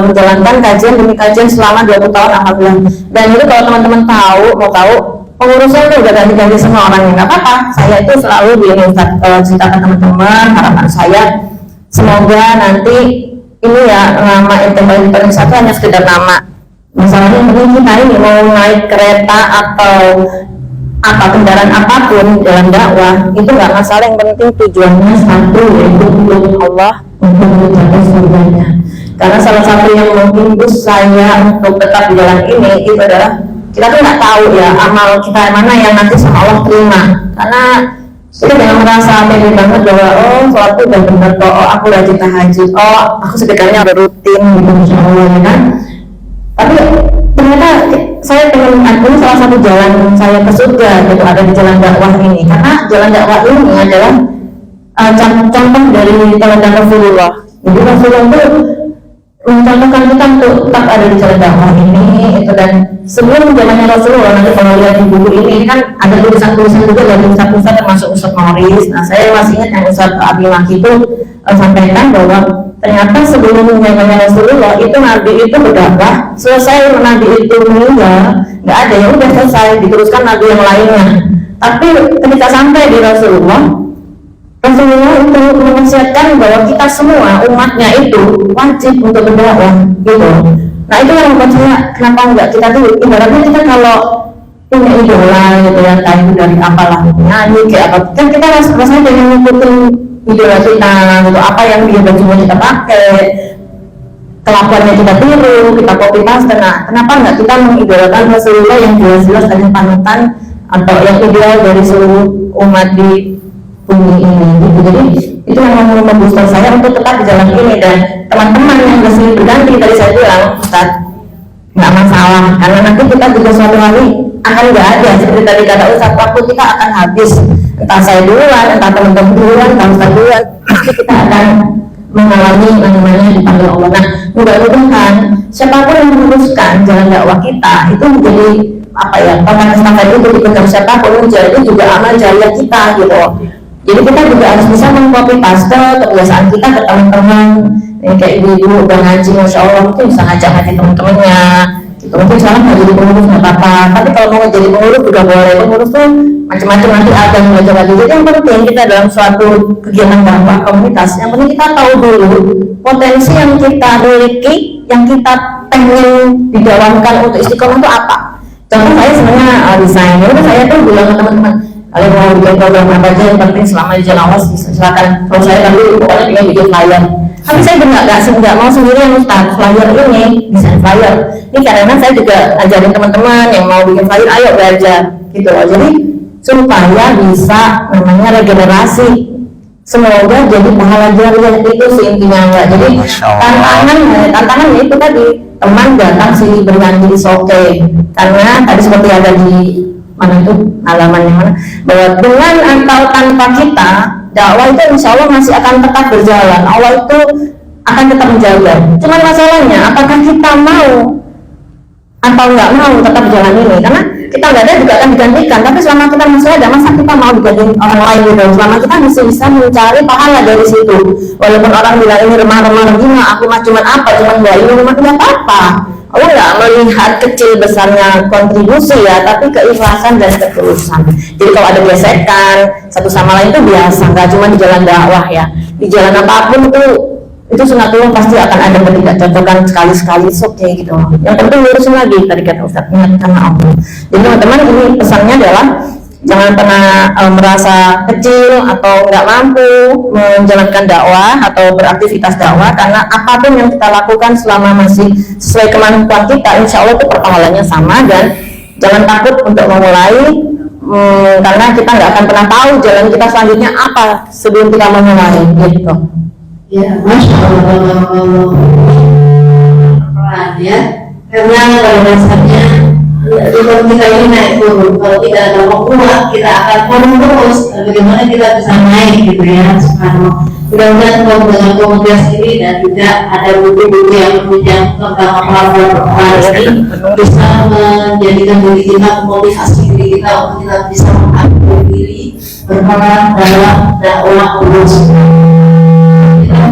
S3: menjalankan kajian demi kajian selama 20 tahun alhamdulillah. Dan itu kalau teman-teman mau tahu pengurusan tuh udah ganti-ganti semua orangnya, nggak apa-apa. Saya itu selalu bilang ceritakan teman-teman, harapan saya semoga nanti ini ya nama Intelligent Indonesia itu hanya sekedar nama. Misalnya mungkin kita ini mau naik kereta atau apa kendaraan apapun dalam dakwah itu nggak masalah, yang penting tujuannya satu, yaitu untuk Allah, untuk mencapai surganya. Karena salah satu yang menghembus saya untuk tetap di jalan ini itu adalah kita tuh nggak tahu ya amal kita mana yang nanti sama Allah terima. Karena kita jangan merasa pede banget bahwa sholat itu udah benar kok, aku rajin tahajud, aku sekitarnya udah rutin gitu insya Allah ya kan. Tapi ternyata saya pengen ini salah satu jalan saya ke surga gitu, ada di jalan dakwah ini. Karena jalan dakwah ini adalah contoh dari teladan Rasulullah. Jadi Rasulullah itu mencontohkan kita untuk tetap ada di jalan dakwah ini itu. Dan sebelum zamannya Rasulullah, nanti kalau lihat di buku ini kan ada tulisan-tulisan juga dari Ustaz-Ustaz termasuk Ustaz Morris. Nah saya masih ingat yang Ustaz Abi Maki itu sampaikan bahwa ternyata sebelum zamannya Rasulullah itu Nabi itu berdakwah, selesai Nabi itu meninggal, nggak ada, yang udah selesai, diteruskan Nabi yang lainnya. Tapi ketika sampai di Rasulullah itu menasihatkan bahwa kita semua umatnya itu wajib untuk berdakwah gitu. Nah itu yang membuat saya kenapa enggak, kita tuh ibaratnya kita kalau punya idola gitu ya, entah itu dari apalah nyanyi kayak apa, kan kita rasanya dengan ngikutin idola kita gitu, apa yang dia bajunya kita pakai, kelakuannya kita tiru, kita copy paste. Nah, kenapa nggak kita mengidolakan Rasulullah yang jelas-jelas dari panutan atau yang ideal dari seluruh umat di bumi ini gitu. Jadi itu yang membooster saya untuk tetap di jalan ini. Dan teman-teman yang berhasil berganti, tadi saya bilang Ustaz, nggak masalah, karena nanti kita juga suatu hari akan nggak ada, seperti tadi kata Ustaz, waktu kita akan habis, entah saya duluan, entah teman-teman duluan, entah Ustaz duluan, pasti kita akan mengalami namanya dipanggil Allah. Nah, mudah-mudahan siapapun yang meneruskan jalan dakwah kita itu menjadi apa ya, paman estafet itu dipegang siapapun, jadi juga amal jariah kita gitu. Jadi kita juga harus bisa mengcopy paste kebiasaan kita ke teman-teman. Ini kayak ibu-ibu udah ngaji, masya Allah, mungkin bisa ngajak ngaji teman-temannya. Gitu. Mungkin sekarang nggak jadi pengurus nggak apa-apa, tapi kalau mau jadi pengurus juga boleh. Pengurus tuh macam-macam, nanti ada yang belajar lagi. Jadi yang penting kita dalam suatu kegiatan dakwah komunitas, yang penting kita tahu dulu potensi yang kita miliki, yang kita pengen didakwahkan untuk istiqomah itu apa. Contoh saya sebenarnya desain, itu saya tuh bilang ke teman-teman, kalian mau bikin program apa aja, yang penting selama di jalan Allah silakan. Kalau saya kan dulu pokoknya pengen bikin flyer, tapi saya nggak mau sendiri yang Ustaz flyer ini, desain flyer ini, karena saya juga ajarin teman-teman yang mau bikin flyer, ayo belajar gitu loh. Jadi supaya bisa namanya regenerasi, semoga jadi pahala jariah, itu sih intinya enggak. Jadi tantangan itu tadi, teman datang sini berganti soke, karena tadi seperti ada di mana itu halaman yang mana, bahwa dengan atau tanpa kita dakwah itu insya Allah masih akan tetap berjalan, Allah itu akan tetap menjaga. Cuman masalahnya apakah kita mau atau nggak mau tetap jalan ini, karena kita nggak ada juga akan digantikan. Tapi selama kita masih ada, masa kita mau digantikan orang lain gitu? Selama kita masih bisa mencari pahala dari situ, walaupun orang bilang ini remah-remah gimana, aku mah cuman apa, cuman nggak ini rumah tidak apa-apa. Allah nggak melihat kecil besarnya kontribusi ya, tapi keikhlasan dan ketulusan. Jadi kalau ada gesekan satu sama lain itu biasa, nggak cuma di jalan dakwah ya, di jalan apapun itu sunatullah pasti akan ada ketidakcocokan sekali-sekali, oke gitu. Yang penting lurusin lagi tadi kata Ustaz, ingatkan Allah. Jadi teman-teman, ini pesannya adalah jangan pernah merasa kecil atau nggak mampu menjalankan dakwah atau beraktivitas dakwah, karena apapun yang kita lakukan selama masih sesuai kemampuan kita, insya Allah itu perpahalanya sama. Dan jangan takut untuk memulai, karena kita nggak akan pernah tahu jalan kita selanjutnya apa sebelum kita memulai gitu.
S2: Ya, masya Allah, pelan ya, karena pada dasarnya kalau kita ini naik turun, kalau tidak ada kuat kita akan turun terus. Bagaimana kita bisa naik gitu ya, subhanallah. Mudah-mudahan dengan komunitas ini dan juga ada buku-buku yang menunjang tentang apa-apa ini bisa menjadikan diri kita, memotivasi diri kita untuk kita bisa mengakui diri berperan dalam dakwah Allah.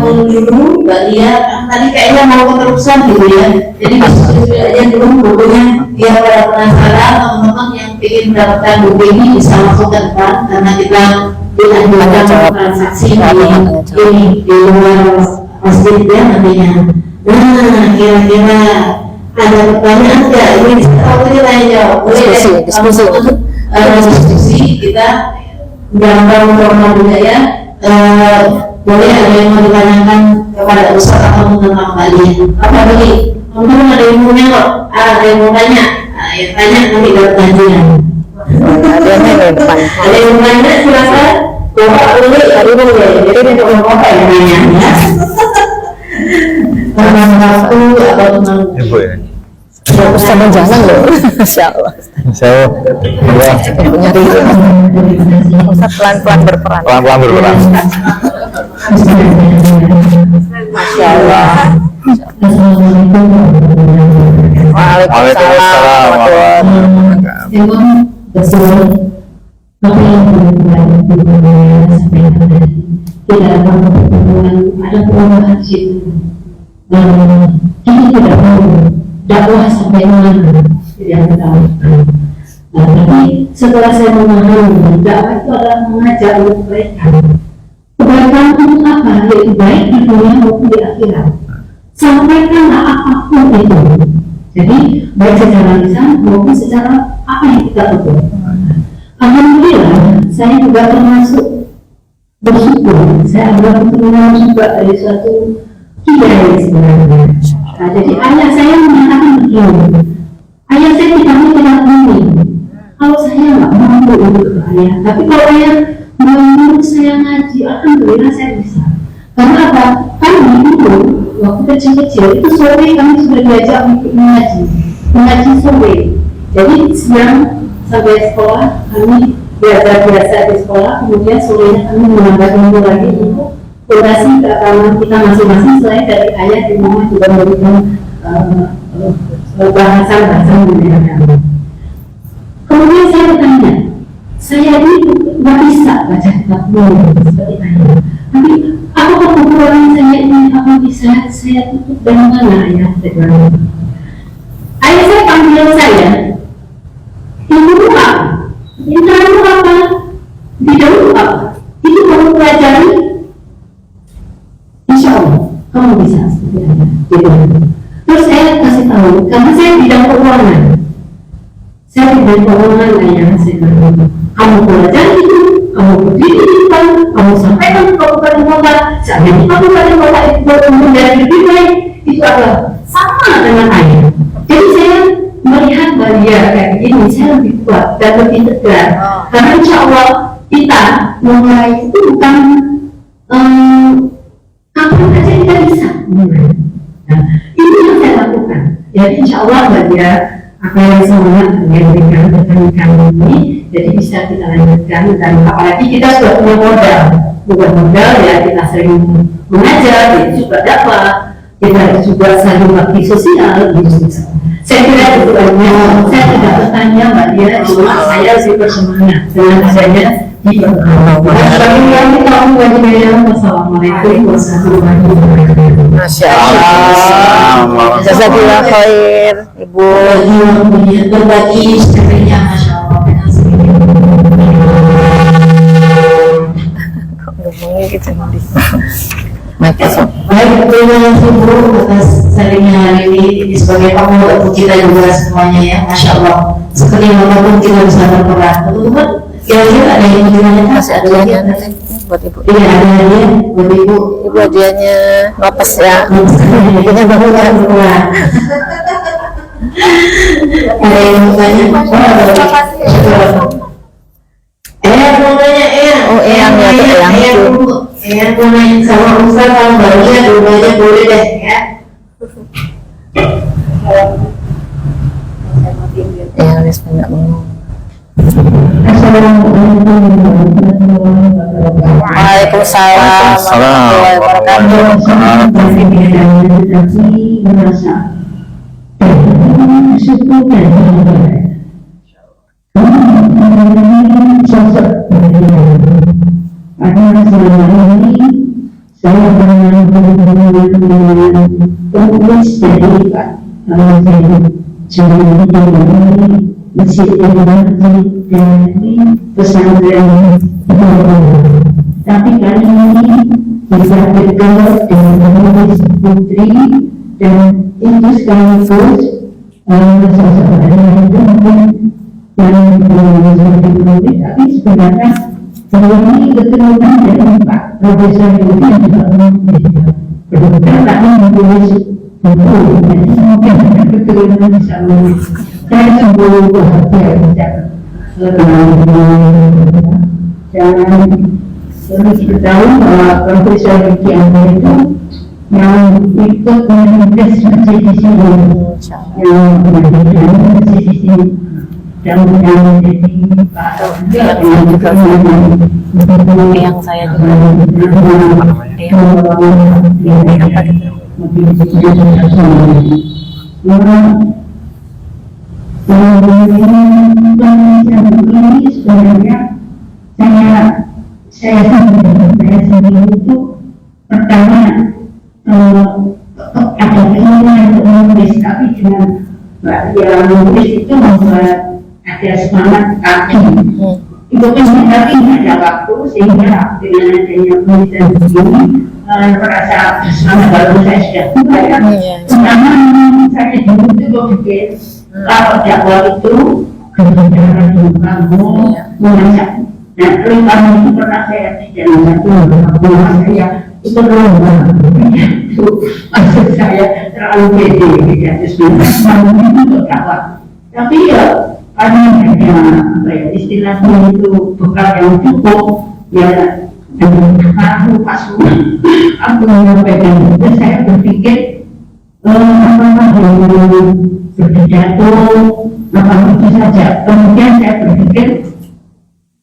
S2: Dulu Mbak Lia tadi kayaknya mau keterusan gitu ya, jadi diskusi aja dulu bukunya biar pada penasaran. Teman-teman yang ingin mendapatkan buku ini bisa langsung ke depan, karena kita dilanjutkan transaksi di luar masjid ya nantinya. Nah, kira-kira ada pertanyaan nggak? Ini kita tanya jawab, boleh diskusi kita gambar formal juga ya. Boleh ada yang mau ditanyakan kepada Ustaz atau tentang kalian? Apa bagi teman-teman ada yang punya kok? Ada yang mau tanya? Yang tanya nanti dapat kajian. Ada yang mau tanya silakan. Bapak boleh, tadi boleh. Jadi untuk bapak yang nanya ya. Tentang waktu atau tentang
S4: Ibu ya.
S3: Ustaz menjalan loh, Masya Allah.
S4: Saya
S3: Punya diri. Ustaz pelan-pelan berperan.
S4: pelan-pelan berperan.
S3: Masya Allah.
S4: Waalaikumsalam warahmatullahi
S2: Memang betul apa yang saya sampaikan tadi, tidak ada pertemuan, ada perubahan situ, dan kita tidak tahu dakwah sampai mana, tidak tahu. Nah, tapi setelah saya memahami dakwah itu adalah mengajak untuk kebaikan. Kebaikan untuk apa? Yaitu baik di dunia maupun di akhirat. Sampaikanlah apapun itu. Jadi baik secara lisan maupun secara apa yang kita lakukan. Alhamdulillah, saya juga termasuk bersyukur. Saya adalah keturunan juga dari suatu kiai sebenarnya. Nah, jadi ayah saya menyatakan begini, ayah saya tidak ini. Kalau saya nggak mampu untuk ke ayah, tapi kalau ayah mau saya ngaji, alhamdulillah saya bisa. Karena apa? Kami itu waktu kecil-kecil itu sore kami sudah diajak untuk mengaji sore. Jadi siang sampai sekolah kami belajar biasa di sekolah, kemudian sorenya kami menambah ilmu lagi untuk fondasi keagamaan kita masing-masing. Selain dari ayah dan mama juga memberikan bahasa mengenai agama. Kemudian saya bertanya, saya ini nggak bisa baca kitab seperti ayah, tapi apakah kekurangan saya ini apa bisa saya tutup dari mana ayah? Ayah saya panggil saya, ibu apa? Itu apa? Tidak apa? Itu kamu pelajari? Insya Allah kamu bisa seperti ayah. Terus saya kasih tahu, karena saya bidang keuangan. Saya bidang keuangan ayah, saya bilang, kamu pelajari itu, kamu berdiri di depan, kamu sampaikan ke kabupaten kota, seandainya kabupaten kota itu berkembang dari lebih baik, itu adalah sama dengan ayah. Jadi saya melihat dia kayak begini, saya lebih kuat dan lebih tegar. Karena insya Allah kita mulai itu bukan apa saja kita bisa mulai. Nah, ini yang saya lakukan. Jadi insya Allah dia apa yang semangat yang diberikan kepada kami ini, jadi bisa kita lanjutkan. Dan apalagi kita sudah punya modal, bukan modal ya, kita sering mengajar, itu juga dapat, kita juga sering bakti sosial, gitu. Saya kira itu banyak. Saya tidak bertanya Mbak Dia, cuma saya sih bersemangat dengan adanya di perkara. Bagi kami kaum wajibnya, wassalamualaikum warahmatullahi wabarakatuh.
S4: Masya Allah. Jazakallah khair, Ibu.
S2: Berbagi sebenarnya, Masya Allah.
S4: Kok ngomongnya gitu nih?
S2: Baik, terima kasih Bu atas sharingnya hari ini sebagai pembawa untuk kita juga semuanya ya, Masya Allah. Seperti apapun kita bisa berperan. Teman-teman, kira-kira ada yang gimana?
S4: Masih ada hadiahnya buat Ibu.
S2: Iya, ada hadiah buat Ibu.
S4: Ibu hadiahnya lapas ya.
S2: Kita bangun berperan. Ada yang mau tanya? Mau nanya
S4: Oh, Eyang ya, tuh Eyang tuh.
S2: Eyang mau nanya sama Ustaz, kalau barunya dua-duanya boleh deh ya.
S4: Eyang harus banyak ngomong. Waalaikumsalam warahmatullahi wabarakatuh.
S2: Sosok karena selama ini saya pernah penulis dari Pak saya dari masjid dari pesantren, tapi kali ini bisa bergaul dengan penulis putri dan itu sekaligus sosok yang seperti tapi sebenarnya sebelum ini keturunan dari Pak Profesor itu yang juga benar-benar kami menulis buku, jadi semoga keturunan bisa menulis. Saya sungguh bahagia dan perlu diketahui bahwa Profesor Riki Anda itu yang ikut menulis masih di sini, yang berbeda masih di sini. Dan jadi Pak
S3: yang saya juga
S2: ini sebenarnya saya sendiri itu pertama ada keinginan untuk menulis, tapi dengan yang menulis itu membuat ada semangat kaki. Itu kan tapi ada waktu sehingga dengan adanya penelitian begini merasa semangat baru saya sudah buka ya. Pertama saya dulu itu berpikir kalau dakwah itu kebenaran yang kamu mengajak Dan kalau kamu itu pernah saya tidak satu rumah saya itu terlalu itu maksud saya terlalu pede tidak sebenarnya untuk kawan. Tapi ya karena hanya apa ya istilahnya itu bekal yang cukup ya aku pas aku menyampaikan itu saya berpikir apa yang berpidato apa itu saja. Kemudian saya berpikir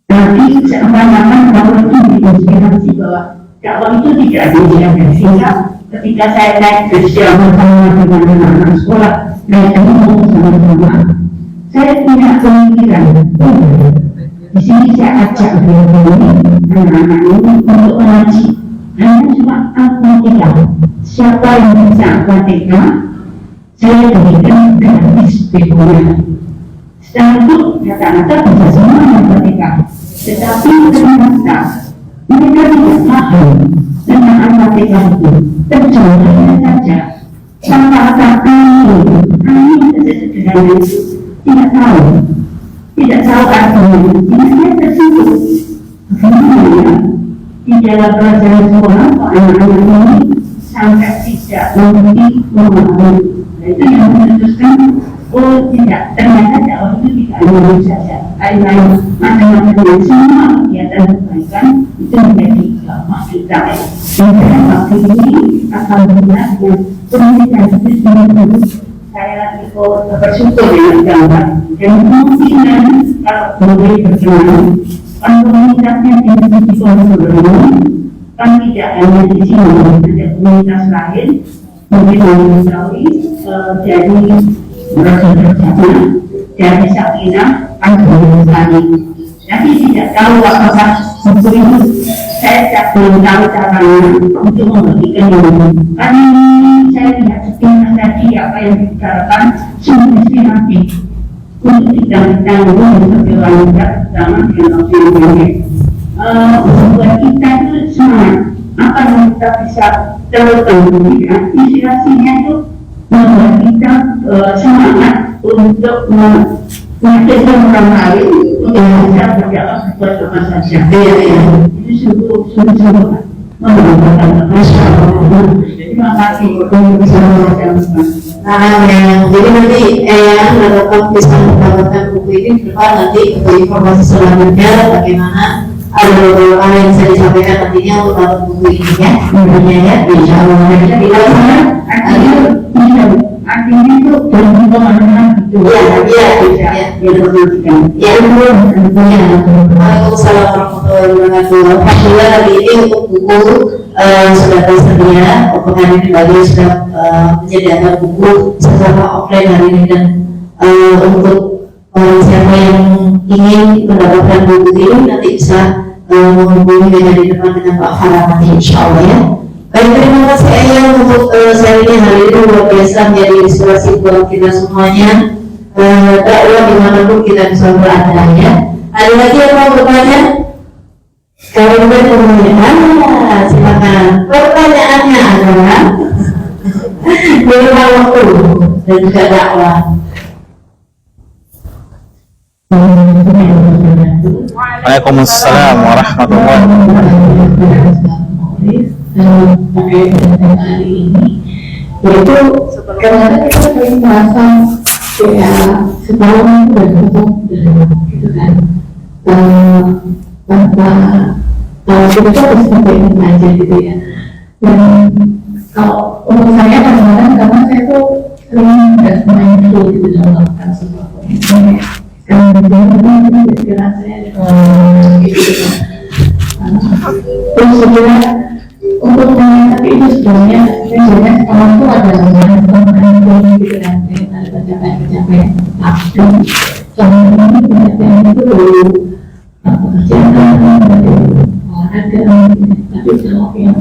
S2: nanti seakan-akan kalau itu diinspirasi bahwa dakwah itu tidak dijaga sehingga ketika saya naik bus yang bersama dengan anak-anak sekolah naik umum sama-sama saya punya pemikiran di sini saya ajak anak-anak ini untuk mengaji hanya cuma Al-Fatihah. Siapa yang bisa Al-Fatihah saya berikan gratis bukunya. Setelah itu kata-kata bisa semua Al-Fatihah, tetapi ternyata mereka tidak paham tentang Al-Fatihah itu. Terjemahnya saja tanpa kata amin sesederhana itu tidak tahu artinya. Ini tersentuh. Bagaimana di dalam pelajaran sekolah anak-anak ini sampai tidak mengerti memahami. Nah, itu yang memutuskan oh tidak, ternyata dakwah itu tidak hanya saja lain-lain macam-macam yang semua kegiatan kebaikan itu menjadi dakwah kita. Dan waktu ini alhamdulillah yang pendidikan itu saya ikut bersyukur dengan gambar dan kemungkinan kalau boleh berkenan komunitasnya di Ponorogo kan tidak hanya di sini, ada komunitas lain mungkin mengetahui dari Rasul Bersama dari Sakinah Al-Ghazali. Tapi tidak tahu apakah buku itu saya belum tahu caranya untuk membagikan ini. Karena saya lihat sekilas tadi apa yang dibicarakan sungguh inspiratif untuk kita sebagai wanita terutama dengan opsi buat kita itu semangat apa yang kita bisa teruskan inspirasinya itu membuat kita semangat untuk mengajarkan orang lain untuk bisa berdakwah kepada apa saja. Itu sungguh membanggakan. Masya Allah. Terima kasih untuk bisa mengajarkan.
S3: Jadi nanti melakukan bisa mendapatkan buku ini ke depan nanti untuk informasi selanjutnya bagaimana ada yang bisa disampaikan nantinya untuk dapat buku ini ya. Tentunya ya, insya Allah.
S2: Artinya itu pemahaman gitu.
S3: Iya. Waalaikumsalam warahmatullahi wabarakatuh. Alhamdulillah hari ini untuk buku sudah tersedia. Pengen kembali sudah menyediakan buku secara offline hari ini dan untuk siapa yang ingin mendapatkan buku ini nanti bisa menghubungi meja di depan dengan Pak Farah nanti insya Allah ya. Baik, terima kasih Ayah untuk sharingnya hari ini luar biasa menjadi inspirasi buat kita semuanya. Dakwah dimanapun kita bisa berada ya. Ada lagi yang mau bertanya? Kalau kemudian silakan. Pertanyaannya adalah bagaimana waktu dan juga dakwah.
S5: Waalaikumsalam warahmatullahi wabarakatuh.
S2: Terkait dengan hari ini yaitu karena kita sering merasa ya setahun sudah cukup gitu kan tanpa kita tuh harus sampai aja gitu ya. Dan kalau untuk saya kadang-kadang karena saya tuh sering nggak mindful gitu dalam melakukan sebuah komitmen karena itu pikiran saya gitu kan. Terus sebenarnya untuk mengatasi itu sebenarnya sekarang itu ada teman-teman gitu kan, ada pencapaian tapi selama ini pencapaian itu dulu pekerjaan, olahraga, tapi kalau yang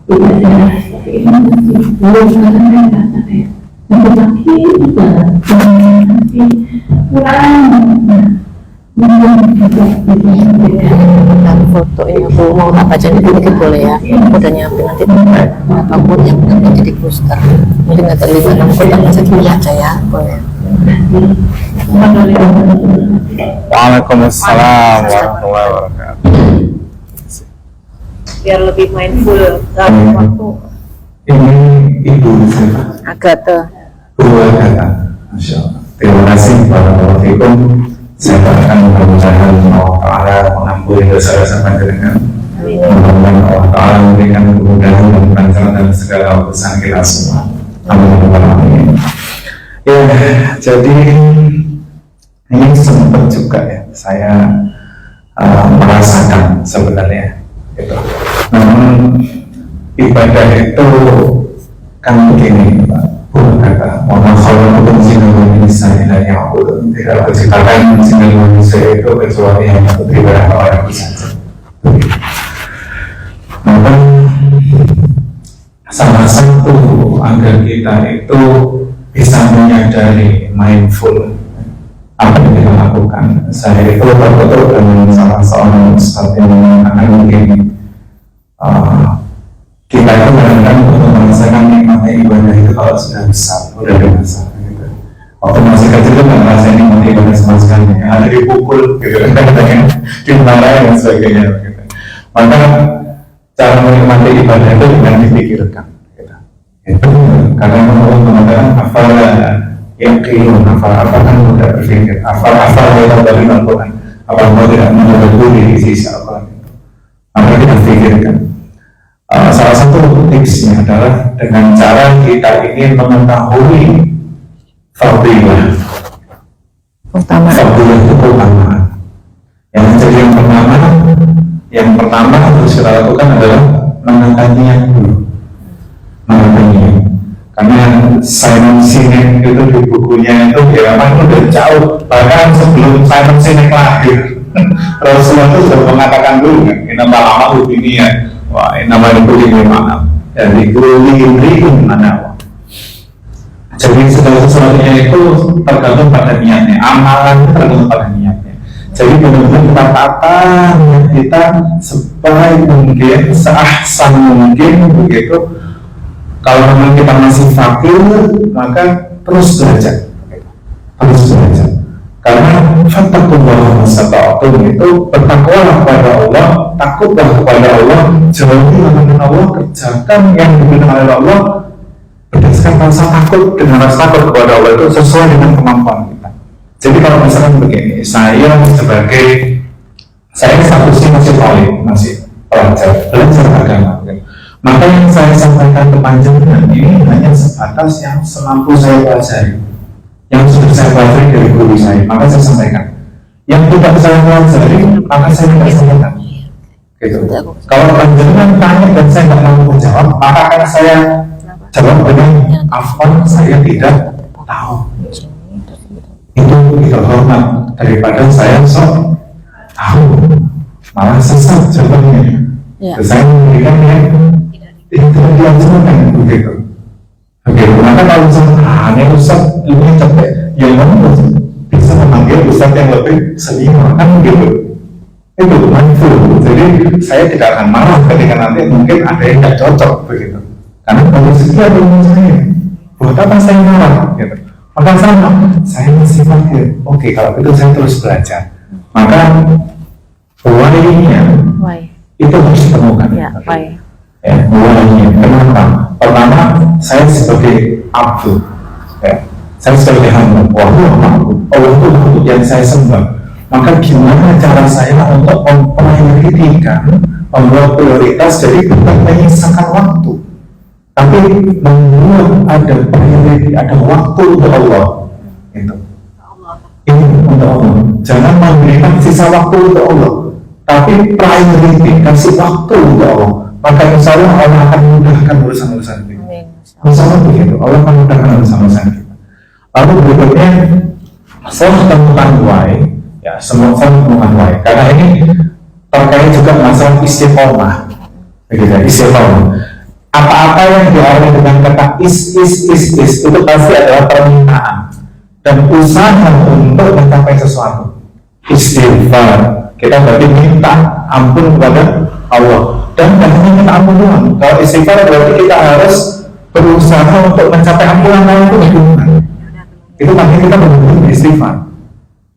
S2: ibadah seperti ini masih belum karena saya rasa kayak masih sakit banget, masih kurang.
S3: Dan foto ini aku mau apa aja dikit boleh ya. Aku udah nyiapin nanti apapun yang menjadi poster. Mungkin nggak terlibat dalam kotak masa kini aja ya. Boleh.
S5: Waalaikumsalam warahmatullahi wabarakatuh.
S3: biar lebih mindful dalam waktu.
S1: Ini ibu siapa?
S3: Agatha.
S1: Dua kata. Masya Allah. Terima kasih warahmatullahi. Saya akan mudah-mudahan Allah Ta'ala mengampuni dosa-dosa panjenengan. Mudah-mudahan Allah Ta'ala memberikan kemudahan dan kelancaran dalam segala urusan kita semua. Amin. Ya, jadi ini sempat juga ya saya merasakan sebenarnya gitu. Namun ibadah itu kan begini, Pak. Kata Allah kalau mencintai manusia dan yang aku tidak menciptakan mencintai manusia itu kecuali hanya beribadah kepada Aku saja. Maka salah satu agar kita itu bisa menyadari mindful apa yang kita lakukan. Saya itu berfoto dengan salah seorang ustadz yang mengatakan begini. Kita itu kadang-kadang untuk merasakan nikmatnya ibadah itu kalau sudah besar, udah dewasa gitu. Waktu masih kecil itu nggak ngerasain nikmatnya ibadah sama sekali, ada dipukul gitu kan, dimarahin dan sebagainya gitu. Maka cara menikmati ibadah itu dengan dipikirkan gitu. Itu karena Allah mengatakan afala yaqilun, apa kan mudah berpikir, afala yang dari Al-Quran, apa mau tidak menghadiri di sisi Al-Quran itu. Maka kita pikirkan. Salah satu tipsnya adalah dengan cara kita ingin mengetahui fadilah. Fadilah itu keutamaan. Yang pertama harus kita lakukan adalah menata niat dulu. Menata niat. Karena Simon Sinek itu di bukunya itu ya memang udah jauh. Bahkan sebelum Simon Sinek lahir, Rasulullah itu sudah mengatakan dulu kan, inna lama ini ya. Wah, namanya kuliah mana? Dari kuliah mana? Jadi segala sesuatunya itu tergantung pada niatnya, amalan tergantung pada niatnya. Jadi benar-benar kita tata niat kita sebaik mungkin, seahsan mungkin begitu. Kalau memang kita masih fakir, maka terus belajar, Karena fattaqullaha masata'tum itu bertakwalah kepada Allah, takutlah kepada Allah, jauhi larangan Allah, kerjakan yang dibenarkan oleh Allah berdasarkan rasa takut. Dengan rasa takut kepada Allah itu sesuai dengan kemampuan kita. Jadi kalau misalkan begini, saya statusnya masih talib, masih belajar agama. Maka yang saya sampaikan ke panjenengan ini hanya sebatas yang semampu saya pelajari, yang sudah saya pelajari dari guru saya, maka saya sampaikan. Yang tidak saya pelajari, maka saya tidak sampaikan. Gitu. Kalau panjenengan tanya dan saya tidak mampu menjawab, maka akan saya jawab dengan afwan, saya tidak tahu. Itu hormat daripada saya sok tahu, malah sesat jawabannya. Saya memberikan yang itu diajarkan begitu. Oke, maka kalau misalnya Ustaz ini capek, yang mana bisa memanggil Ustaz yang lebih senior kan gitu. Itu mindful. Jadi saya tidak akan marah ketika nanti mungkin ada yang tidak cocok begitu. Karena kondisi dia belum saya. Buat apa saya marah? Gitu. Maka sama, saya masih fakir. Oke, kalau itu saya terus belajar. Maka why-nya itu harus ditemukan.
S3: Ya, why?
S1: Why-nya. Kenapa? Pertama, saya sebagai abdu, saya sebagai hamba. Allah itu makhluk yang saya sembah. Maka gimana cara saya untuk memprioritaskan, membuat prioritas, jadi bukan menyisakan waktu, tapi membuat ada prioritas, ada waktu untuk Allah. Itu. Ini untuk Allah. Jangan memberikan sisa waktu untuk Allah, tapi prioritas, kasih waktu untuk Allah. Maka insya Allah Allah akan memudahkan urusan-urusan kita. Insya Allah begitu, Allah akan memudahkan urusan-urusan kita. Lalu berikutnya, saya temukan why. Ya, semua temukan why. Karena ini terkait juga masalah istiqomah. Begitu, istiqomah. Apa-apa yang diawali dengan kata is itu pasti adalah permintaan dan usaha untuk mencapai sesuatu. Istighfar, kita berarti minta ampun kepada Allah. Dan tidak hanya minta ampun doang. Kalau istighfar berarti kita harus berusaha untuk mencapai ampunan Allah itu bagaimana? Itu makanya kita benar-benar istighfar.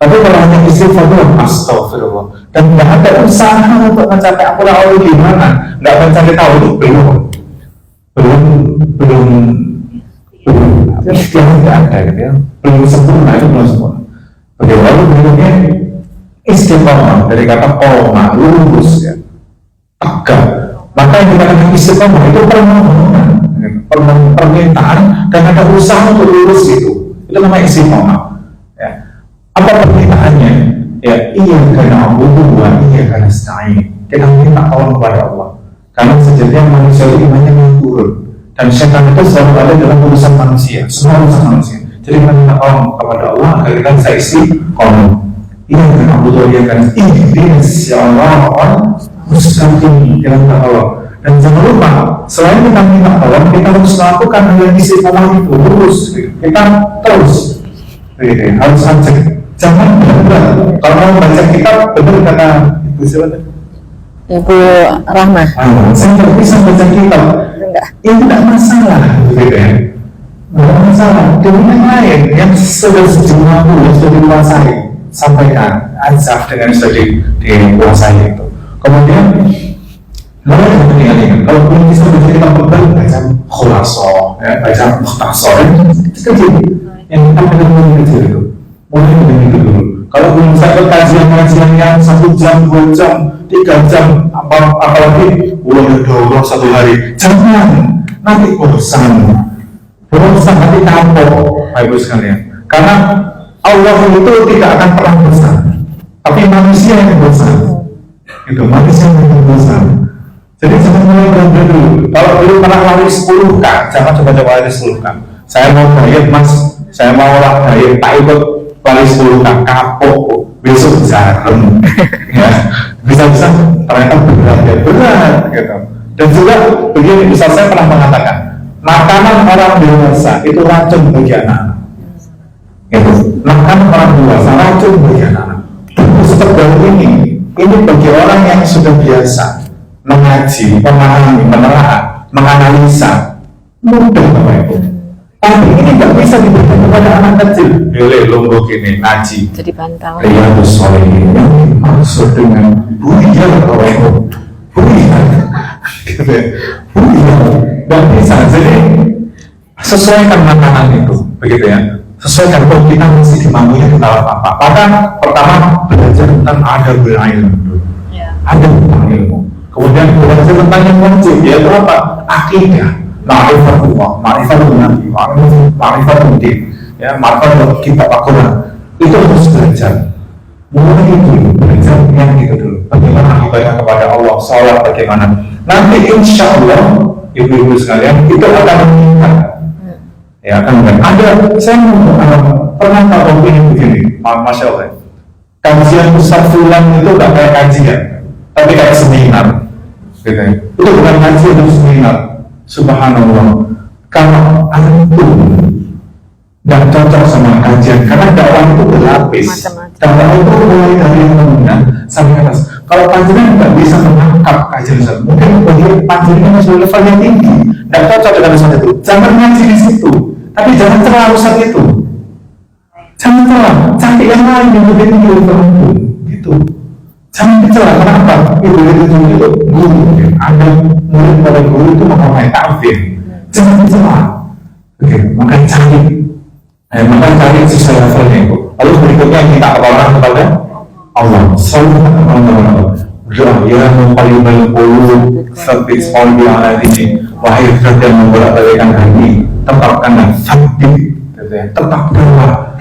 S1: Tapi kalau hanya istighfar doang, astagfirullah, dan nggak ada usaha untuk mencapai ampun Allah gimana, nggak mencari tahu itu belum istighfar nggak ada gitu ya, belum sempurna, itu belum sempurna. Bagaimana berikutnya istiqomah dari kata qoma, lurus ya, tegak. Maka yang dikatakan istiqomah itu permintaan dan ada usaha untuk lurus itu namanya istiqomah. Ya. Apa permintaannya? Ya, iya karena Allah, iya karena stain. Kita minta tolong kepada Allah. Karena sejatinya manusia itu imannya menurun dan setan itu selalu ada dalam urusan manusia, semua urusan manusia. Jadi kita minta tolong kepada Allah agar kita bisa istiqomah. Iya karena Allah, iya karena insyaallah mustaqim kita minta tolong. Dan jangan lupa, selain kita minta tolong, kita harus lakukan yang istiqomah itu lurus. Kita terus harus ajak. Jangan benar. Kalau mau baca kitab, benar kata Ibu siapa?
S3: Ibu Rahma.
S1: Saya tidak bisa baca kitab. Ini tidak masalah, gitu ya. Tidak masalah. Dengan yang lain yang sudah sejumlah yang sudah dikuasai, sampaikan, ajak dengan sudah dikuasai itu. Kemudian, mulai dari ketinggalan. Kalau belum bisa baca kitab berbalik, baca khulasoh, baca mukhtasar, kecil. Yang kita benar-benar kecil itu. Mulai dari itu dulu. Kalau belum sampai kajian yang 1 jam, 2 jam, 3 jam, apalagi udah 1 hari, jangan, nanti bosan nanti kapok, Ibu sekalian. Karena Allah itu tidak akan pernah bosan, tapi manusia yang bosan. Itu manusia yang bosan. Jadi jangan mulai belajar dulu. Kalau belum pernah lari 10K, jangan coba-coba lari 10K. Saya mau diet mas, saya mau olah diet, tak ikut lari 10K, kapok, besok jarang. Ya, bisa-bisa ternyata berat gitu. Dan juga begini, bisa saya pernah mengatakan, makanan orang dewasa itu racun bagi anak-anak. Gitu. Makanan orang dewasa racun bagi anak-anak. Seperti ini bagi orang yang sudah biasa mengaji, memahami, menelaah, menganalisa, mudah Bapak Ibu. Tapi ini nggak bisa diberikan kepada anak kecil. Boleh lombok ini ngaji.
S3: Jadi bantal.
S1: Riyadhus Shalihin yang dimaksud dengan buya Bapak Ibu. Buya. Dan bisa. Jadi sesuaikan makanan itu, begitu ya. Sesuaikan kalau kita masih dimampunya kita apa. Maka pertama belajar tentang adabul ilmu. Adab tentang ilmu. Kemudian belajar tentang yang wajib, yaitu apa? Akidah, ma'rifatullah, ma'rifatul nabi, ma'rifatul din, ya, ma'rifatul kitab Al-Quran. Itu harus belajar. Mulai itu belajar yang itu dulu. Bagaimana ibadah kepada Allah, sholat bagaimana. Nanti insya Allah ibu-ibu sekalian itu akan meningkat. Ya akan meningkat. Ada saya pernah tahu ini begini, masya Allah. Kajian Ustaz Fulan itu nggak kayak kajian, tapi kayak seminar. Gitu. Itu bukan kajian, itu seminar. Subhanallah. Kalau antum dan cocok sama kajian, karena dakwah itu berlapis. Dakwah itu mulai dari yang rendah sampai atas. Kalau panjenengan nggak bisa menangkap kajian Ustaz, mungkin bagi panjenengan sudah levelnya tinggi, nggak cocok dengan Ustaz itu. Jangan ngaji di situ, tapi jangan celah Ustaz itu. Jangan celah, cari yang lain yang lebih tinggi levelnya gitu. Jangan dicela, kenapa? Itu guru, ada murid pada guru itu menghormati ta'zim. Jangan dicela. Oke, maka cari. Maka cari sesuai levelnya itu. Lalu berikutnya kita kepada Allah. Selalu kepada Allah. Berdoa, ya muqallibal qulub, tsabbit qalbi ala dinik. Wahai zat yang membolak-balikkan hati, tetapkanlah sabit, tetapkanlah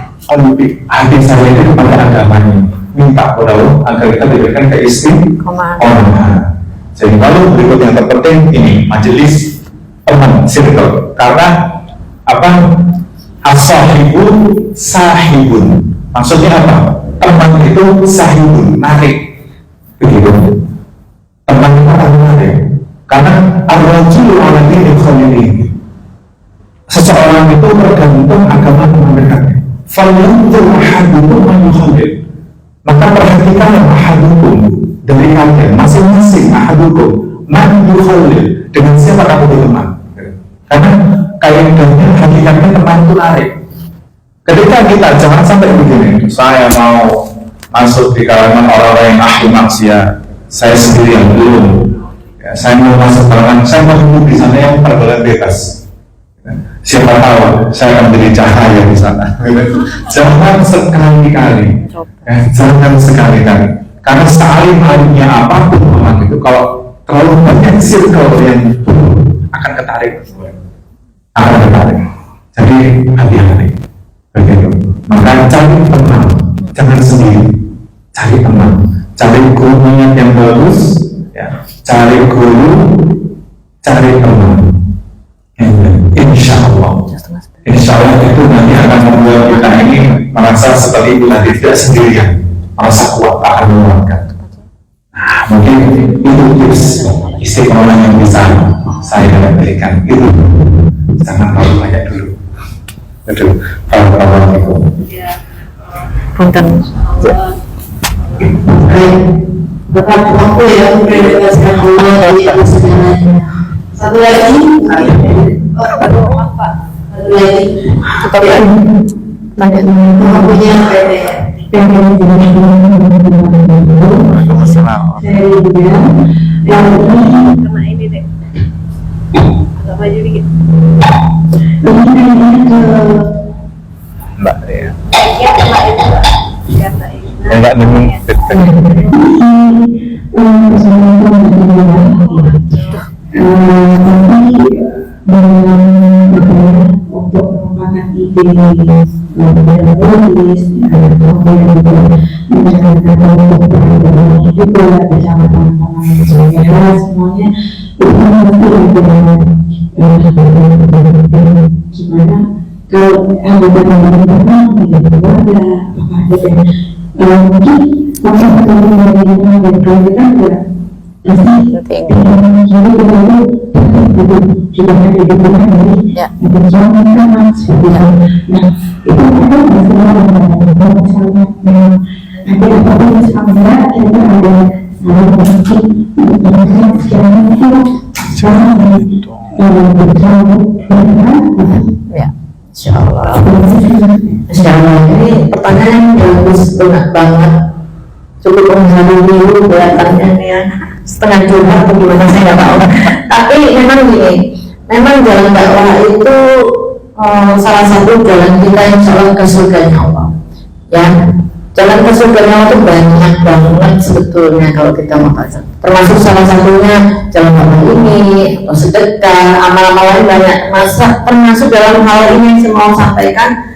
S1: hati saya itu kepada agamanya. Minta kepada Allah agar kita diberikan keistiqomahan. Jadi lalu berikut yang terpenting ini majelis teman circle, karena apa? As-sahibun sahibun. Maksudnya apa? Teman itu sahibun, narik. Begitu. Teman itu akan menarik. Karena ar-rajulu ala dini khalilihi. Seseorang itu tergantung agama teman dekatnya. Falyanzur ahadukum man yukhalil. Maka perhatikanlah ahadukum dari kalian masing-masing ahadukum man yukhalil, dengan siapa kamu berteman. Karena kaidahnya hakikatnya teman itu narik. Ketika kita jangan sampai begini, saya mau masuk di kalangan orang-orang yang ahli maksiat, saya sendiri yang belum. Ya, saya mau masuk kalangan, saya mau hidup di sana yang pergaulan bebas. Siapa tahu saya akan menjadi cahaya di sana. Jangan sekali-kali, jangan sekali-kali. Karena sealim-alimnya apapun orang itu, kalau terlalu banyak circle yang akan ketarik, Jadi hati-hati. Begitu. Maka cari teman, jangan sendiri. Cari teman, cari guru yang bagus, ya. Cari guru, cari teman. Insya Allah itu nanti akan membuat kita ini merasa seperti kita tidak sendirian, merasa kuat akan menguatkan. Nah, mungkin itu tips istiqomah yang bisa saya berikan. Itu jangan terlalu banyak dulu. Betul. Assalamualaikum.
S3: Punten.
S2: Bapak aku ya berdasarkan Allah di atas segalanya. Satu lagi, satu lagi,
S3: Tanya
S2: punya
S6: Kena ini deh. Agak maju dikit.
S5: Mbak ya.
S6: Ya, kena itu. Ya, kena ini.
S5: Enggak minum
S2: untuk mengembangkan ide menulis juga bersama teman-teman semuanya gimana kalau anggota teman-teman menjadi keluarga mungkin konsep keluarga dan keluarga juga pasti jadi begitu juga ada di rumah dari berjalan kan seperti itu. Nah itu kan misalnya ada apa-apa sekarang kita ada mungkin untuk sekarang itu
S3: ya. Insyaallah. Ini pertanyaan yang bagus banget. Cukup menghadapi dulu kelihatannya nih ya. Setengah curhat atau gimana saya nggak tahu. Tapi memang gini, memang jalan dakwah itu salah satu jalan kita insya Allah ke surganya Allah. Ya, jalan ke surganya Allah itu banyak banget sebetulnya kalau kita mau baca. Termasuk salah satunya jalan dakwah ini, atau sedekah, amal-amal lain banyak. Masa termasuk dalam hal ini yang saya mau sampaikan.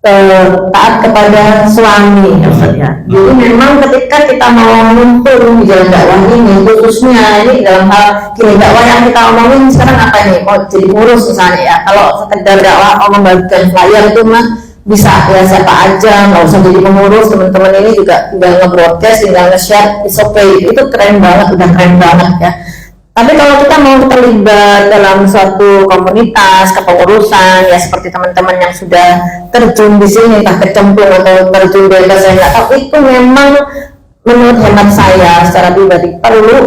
S3: Taat kepada suami ya. Jadi memang ketika kita mau menuntun di jalan dakwah ini, khususnya ini dalam hal gini, dakwah yang kita omongin sekarang apa nih? Mau jadi ngurus misalnya ya. Kalau sekedar dakwah membagikan flyer itu mah bisa ya siapa aja, nggak usah jadi pengurus. Teman-teman ini juga tinggal nge-broadcast, tinggal nge-share, it's okay. Itu keren banget, udah keren banget ya. Tapi kalau kita mau terlibat dalam suatu komunitas kepengurusan ya seperti teman-teman yang sudah terjun di sini, entah kecemplung atau terjun bebas, saya nggak tahu, itu memang menurut hemat saya secara pribadi perlu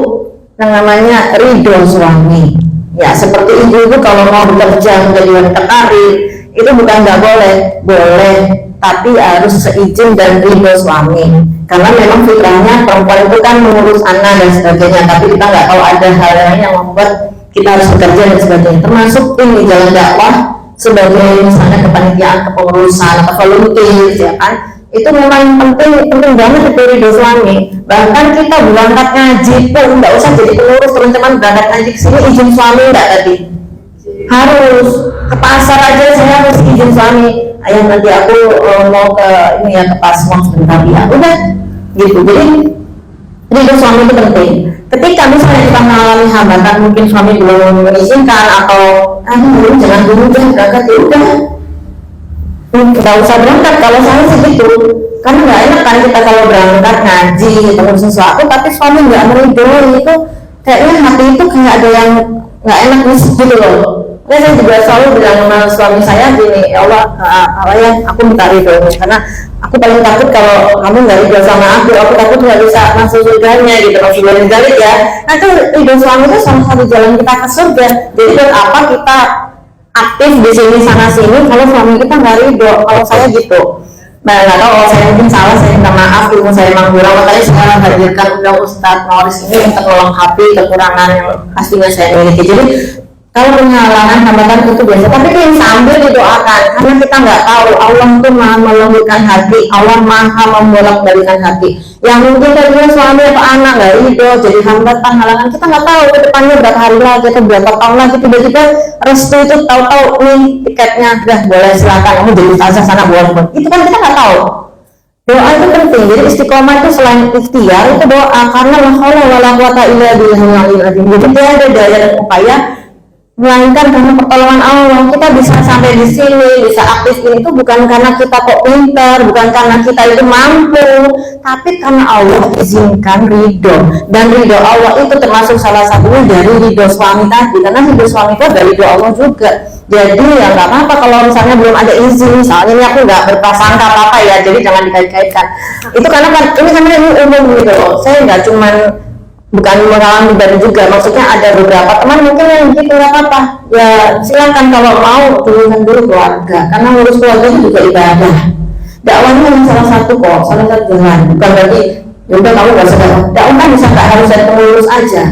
S3: yang namanya ridho suami. Ya seperti ibu kalau mau bekerja menjadi wanita karir itu bukan nggak boleh, tapi harus seizin dan ridho suami. Karena memang fitrahnya perempuan itu kan mengurus anak dan sebagainya, tapi kita nggak tahu ada hal lain yang membuat kita harus bekerja dan sebagainya. Termasuk ini jalan dakwah sebagai misalnya kepanitiaan kepengurusan atau volunteer, ya kan? Itu memang penting banget itu ridho suami. Bahkan kita berangkat ngaji pun nggak usah jadi pengurus, teman-teman berangkat ngaji ke sini izin suami nggak tadi? Harus ke pasar aja saya harus izin suami. Ayah nanti aku mau ke ini ya ke pasar sebentar ya udah gitu. Jadi ridho suami itu penting. Ketika misalnya kita mengalami hambatan, mungkin suami belum mengizinkan atau jangan dulu deh berangkat, ya udah nggak usah berangkat. Kalau saya sih gitu, karena nggak enak kan kita kalau berangkat ngaji atau sesuatu tapi suami nggak meridhoi, itu kayaknya hati itu kayak ada yang nggak enak gitu loh. Nah, saya juga selalu bilang sama suami saya gini, ya Allah ya aku minta ridho karena aku paling takut kalau kamu nggak ridho sama aku takut nggak bisa masuk surganya gitu, maksudnya dari ya. Nah itu ridho suami itu salah satu jalan kita ke surga. Jadi buat apa kita aktif di sini sana sini kalau suami kita nggak ridho. Kalau saya gitu. Nah, nggak tahu kalau saya mungkin salah, saya minta maaf, ilmu saya memang kurang. Makanya saya hadirkan undang Ustadz Morris ini untuk melengkapi kekurangan yang pastinya saya miliki. Jadi kalau penghalangan hambatan itu biasa, tapi yang sambil didoakan karena kita nggak tahu Allah itu maha melembutkan hati, Allah maha membolak-balikan hati. Yang mungkin tadinya suami atau anak nggak ridho jadi hambatan halangan, kita nggak tahu ke depannya berapa hari lagi atau berapa tahun lagi tiba-tiba restu itu tahu-tahu nih tiketnya udah boleh silakan kamu jadi ustazah sana boleh. Itu kan kita nggak tahu. Doa itu penting. Jadi istiqomah itu selain ikhtiar itu doa, karena la haula wala quwata illa billahil azim. Jadi dia ada daya dan upaya melainkan karena pertolongan Allah. Kita bisa sampai di sini, bisa aktif ini itu bukan karena kita kok pintar, bukan karena kita itu mampu, tapi karena Allah izinkan ridho. Dan ridho Allah itu termasuk salah satunya dari ridho suami tadi, karena ridho suami itu dari ridho Allah juga. Jadi ya nggak apa-apa kalau misalnya belum ada izin, misalnya ini aku nggak berprasangka apa-apa ya, jadi jangan dikait-kaitkan. Itu karena kan ini umum gitu loh. Saya nggak cuman bukan mengalami pribadi juga, maksudnya ada beberapa teman mungkin yang gitu nggak apa-apa ya, silakan kalau mau dulukan dulu keluarga, karena ngurus keluarga itu juga ibadah. Dakwahnya yang salah satu kok, salah satu jalan, bukan berarti yaudah kamu nggak usah dakwah kan bisa nggak harus dari pengurus aja.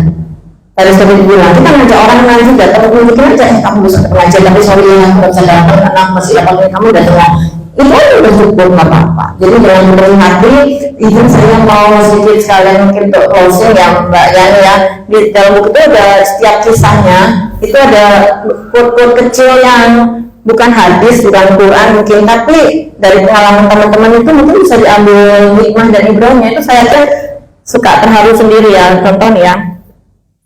S3: Tadi seperti bilang kita ngajak orang ngaji datang mungkin aja kamu bisa pengajian tapi sorry aku nggak bisa datang karena masih dapat kamu datang, itu aja udah cukup, nggak apa-apa. Jadi jangan beri hati. Izin saya mau sedikit sekalian mungkin untuk closing ya Mbak Yani ya. Di dalam buku itu ada setiap kisahnya itu ada quote-quote kecil yang bukan hadis, bukan Quran mungkin, tapi dari pengalaman teman-teman itu mungkin bisa diambil hikmah dan ibrahnya. Itu saya suka terharu sendiri ya. Contoh nih ya,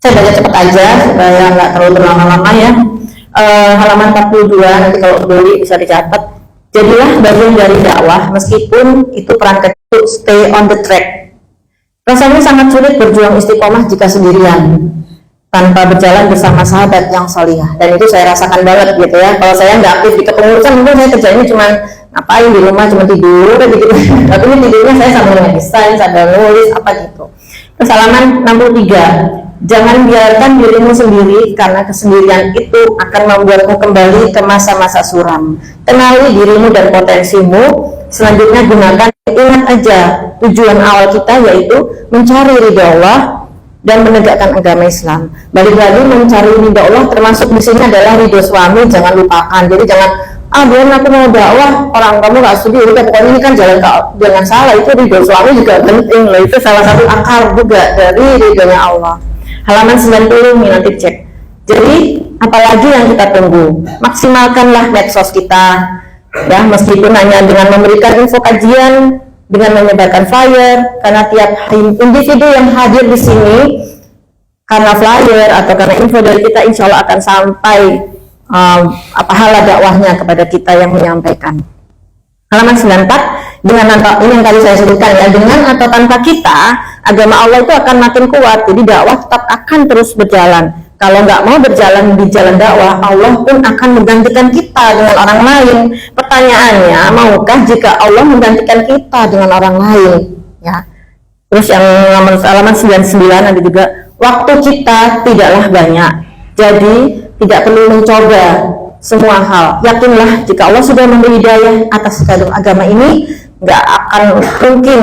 S3: saya baca cepat aja supaya nggak terlalu berlama-lama ya. Halaman 42 nanti kalau beli bisa dicatat. Jadilah bagian dari dakwah meskipun itu peran kecil, stay on the track. Rasanya sangat sulit berjuang istiqomah jika sendirian tanpa berjalan bersama sahabat yang solihah, dan itu saya rasakan banget gitu ya. Kalau saya nggak aktif di kepengurusan mungkin saya kerjanya cuma ngapain di rumah, cuma tidur gitu. Tapi ini tidurnya saya sambil ngedesain, sambil nulis apa gitu. Terus halaman 63. Jangan biarkan dirimu sendiri karena kesendirian itu akan membuatmu kembali ke masa-masa suram. Kenali dirimu dan potensimu. Selanjutnya gunakan, ingat aja tujuan awal kita yaitu mencari ridha Allah dan menegakkan agama Islam. Balik lagi mencari ridha Allah termasuk di sini adalah ridha suami, jangan lupakan. Jadi jangan biar aku mau dakwah orang kamu nggak setuju, udah pokoknya ini kan jangan salah, itu ridha suami juga penting loh. Itu salah satu akar juga dari ridhonya Allah. Halaman 90 nanti cek. Jadi apalagi yang kita tunggu, maksimalkanlah medsos kita ya, meskipun hanya dengan memberikan info kajian, dengan menyebarkan flyer, karena tiap individu yang hadir di sini karena flyer atau karena info dari kita insya Allah akan sampai pahala dakwahnya kepada kita yang menyampaikan. Halaman 94, dengan ini yang tadi saya sebutkan ya, dengan atau tanpa kita agama Allah itu akan makin kuat. Jadi dakwah tetap akan terus berjalan. Kalau nggak mau berjalan di jalan dakwah, Allah pun akan menggantikan kita dengan orang lain. Pertanyaannya, maukah jika Allah menggantikan kita dengan orang lain? Ya. Terus yang halaman 99 ada juga, waktu kita tidaklah banyak, jadi tidak perlu mencoba semua hal. Yakinlah jika Allah sudah memberi hidayah atas agama ini, nggak akan mungkin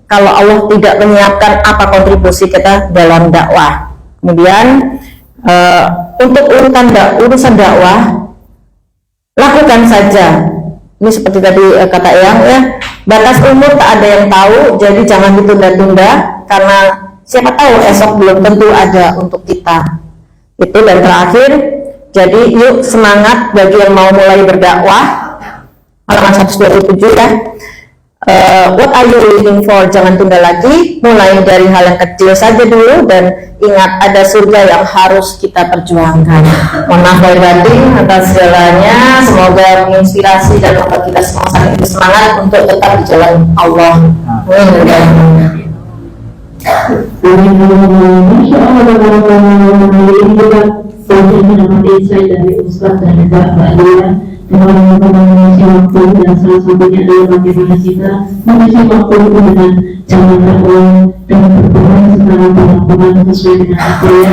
S3: kalau Allah tidak menyiapkan apa kontribusi kita dalam dakwah. Kemudian untuk urusan dakwah, lakukan saja. Ini seperti tadi kata Eyang ya, batas umur tak ada yang tahu, jadi jangan ditunda-tunda karena siapa tahu esok belum tentu ada untuk kita. Itu. Dan terakhir, jadi yuk semangat bagi yang mau mulai berdakwah. Halaman 127 ya. What are you waiting for? Jangan tunda lagi. Mulai dari hal yang kecil saja dulu dan ingat ada surga yang harus kita perjuangkan. Mohon maaf lahir batin atas segalanya. Semoga menginspirasi dan membuat kita semua saling bersemangat untuk tetap di jalan Allah.
S2: Masya Allah, ini juga saya mendapat insight dari Ustaz dan juga Mbak Lia mengisi waktu, dan salah satunya adalah bagaimana kita mengisi waktu itu dengan jangan terulang dan berperan secara pelan-pelan sesuai dengan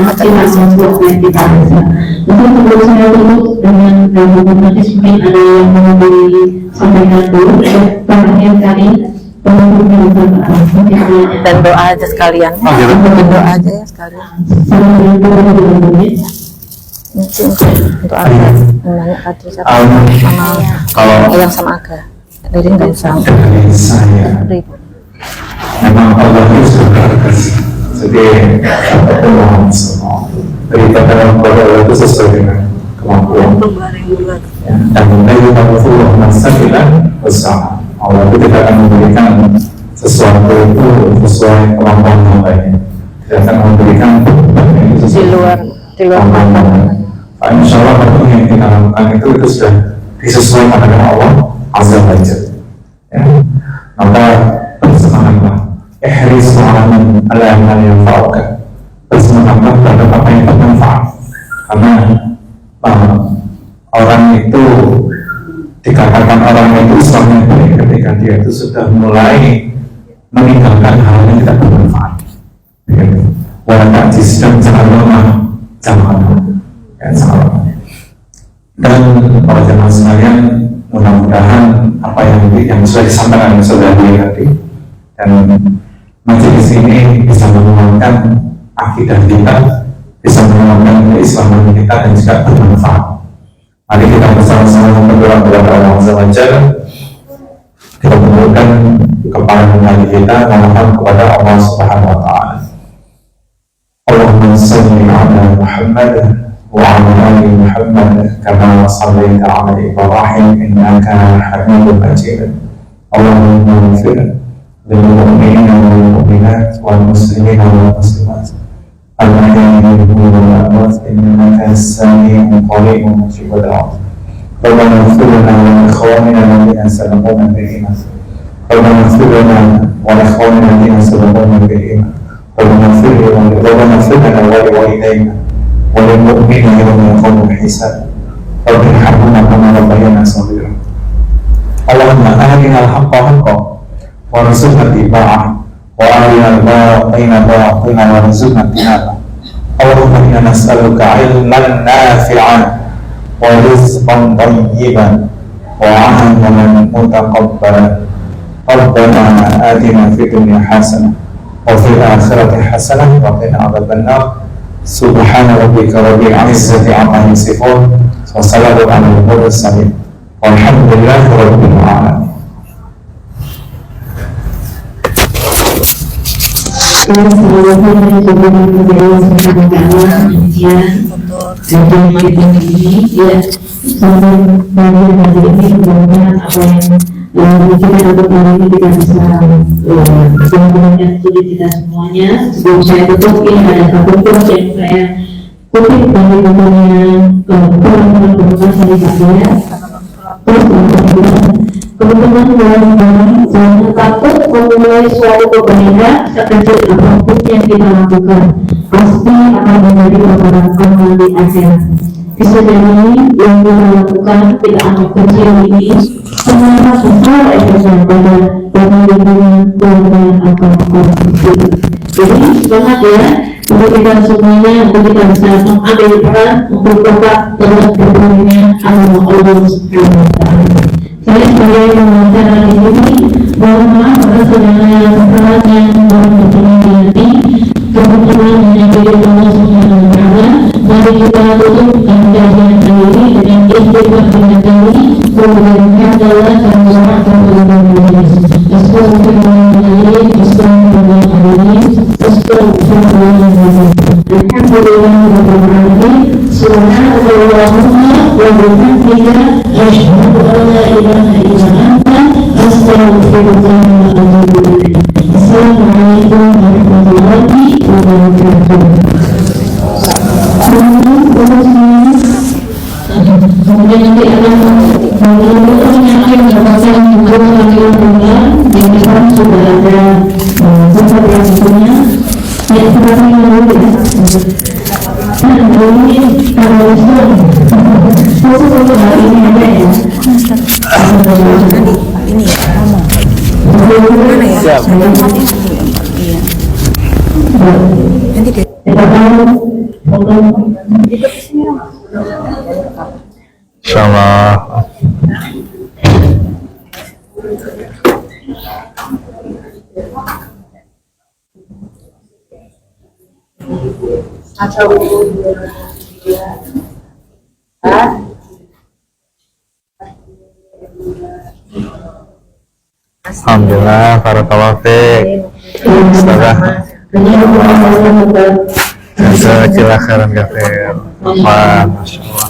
S2: apa yang kita mampu yang kita bisa. Untuk sebelum saya tutup dengan nanti mungkin ada yang mau disampaikan dulu. Terakhir kali
S3: Dan doa aja sekalian.
S5: Oh, gitu.
S3: Doa aja ya sekalian. Mungkin untuk Aga nanya tadi sama
S1: kalau
S3: yang sama Aga. Jadi nggak usah.
S1: dari saya
S3: Ribut.
S1: memang Allah itu sudah kasih. Jadi apapun mohon semua daripada kepada Allah itu sesuai dengan kemampuan. Ya, dan mengenai Allah masalah bersama Allah itu tidak akan memberikan sesuatu itu sesuai kemampuan hambanya. Tidak akan memberikan
S3: Di luar
S1: kemampuan. Insya Allah apapun yang kita lakukan itu sudah disesuaikan dengan Allah Azza wa Jalla. Ya. Maka bersemangatlah, ihris ala amal yang fa'uka, bersemangatlah terhadap apa yang bermanfaat. Karena orang itu dikatakan orang itu Islamnya baik ketika dia itu sudah mulai meninggalkan hal yang tidak bermanfaat. Walau jisdan jangan ya, dan para jemaah sekalian, mudah-mudahan apa yang sudah disampaikan sudah tadi dan majelis ini bisa menguatkan akidah kita, bisa menguatkan keislaman kita dan juga bermanfaat. Mari kita bersama-sama berdoa kepada Allah Azza wa Jalla, kita menguatkan kepada hati kita, memohon kepada Allah Subhanahu wa Ta'ala. Allahumma salli ala Muhammad وعلى آل محمد كما صليت على إبراهيم إنك حميد مجيد اللهم اغفر للمؤمنين والمؤمنات والمسلمين والمسلمات الأحياء منهم والأموات إنك سميع قريب مجيب الدعوات ربنا اغفر لنا ولإخواننا الذين سبقونا بالإيمان ربنا اغفر لنا ولإخواننا الذين سبقونا بالإيمان ربنا اغفر لنا ولوالدينا وللمؤمنين يوم يقوم الحساب رب ارحمهما كما ربيانا صغيرا اللهم أرنا الحق حقا وارزقنا اتباعه وأرنا الباطل باطلا وارزقنا اجتنابه اللهم إنا نسألك علما نافعا ورزقا طيبا وعملا متقبلا ربنا آتنا في الدنيا حسنة وفي الآخرة حسنة وقنا عذاب النار سبحان ربك رب العزة عما يصفون وسلام على المرسلين والحمد لله رب العالمين.
S2: Kita untuk kali ini kita bisa mengumpulkan studi kita semuanya. Sebelum saya tutup, ini ada satu quote yang saya kutip dari bukunya Quran dari saya. Terus kebetulan jangan takut memulai suatu kebaikan sekecil apapun yang kita lakukan, pasti akan menjadi pembalasan di akhirat. Bisa jadi yang kita lakukan tidak amat kecil ini semuanya besar efeknya pada lingkungan keluarga atau konflik. Jadi semangat ya untuk kita semuanya, untuk kita bisa mengambil peran untuk tetap berbuatnya Allah Subhanahu wa Ta'ala. Saya sebagai pengacara di sini mohon maaf atas segala kesalahan yang baru terjadi. Kebetulan menjadi Allah Subhanahu wa Ta'ala. Mari kita tutup kajian kali ini dengan istighfar dengan kami. Kemudian adalah semua kemuliaan Astagfirullahaladzim, Astagfirullahaladzim, Astagfirullahaladzim. Alhamdulillahirrahmanirrahim. Subhanallahumma wa bihamdika, asyhadu an la ilaha illa anta, astaghfirullahaladzim. Assalamualaikum warahmatullahi wabarakatuh. Kemudian nanti akan yang mendapatkan hubungan di depan sudah ada buku yang punya yang seperti ini ini khusus untuk hari ini aja ya.
S5: Siap. Insyaallah. Alhamdulillah, barakallahu fiik. Ustazah. Jazakallahu khairan katsir. Masya Allah.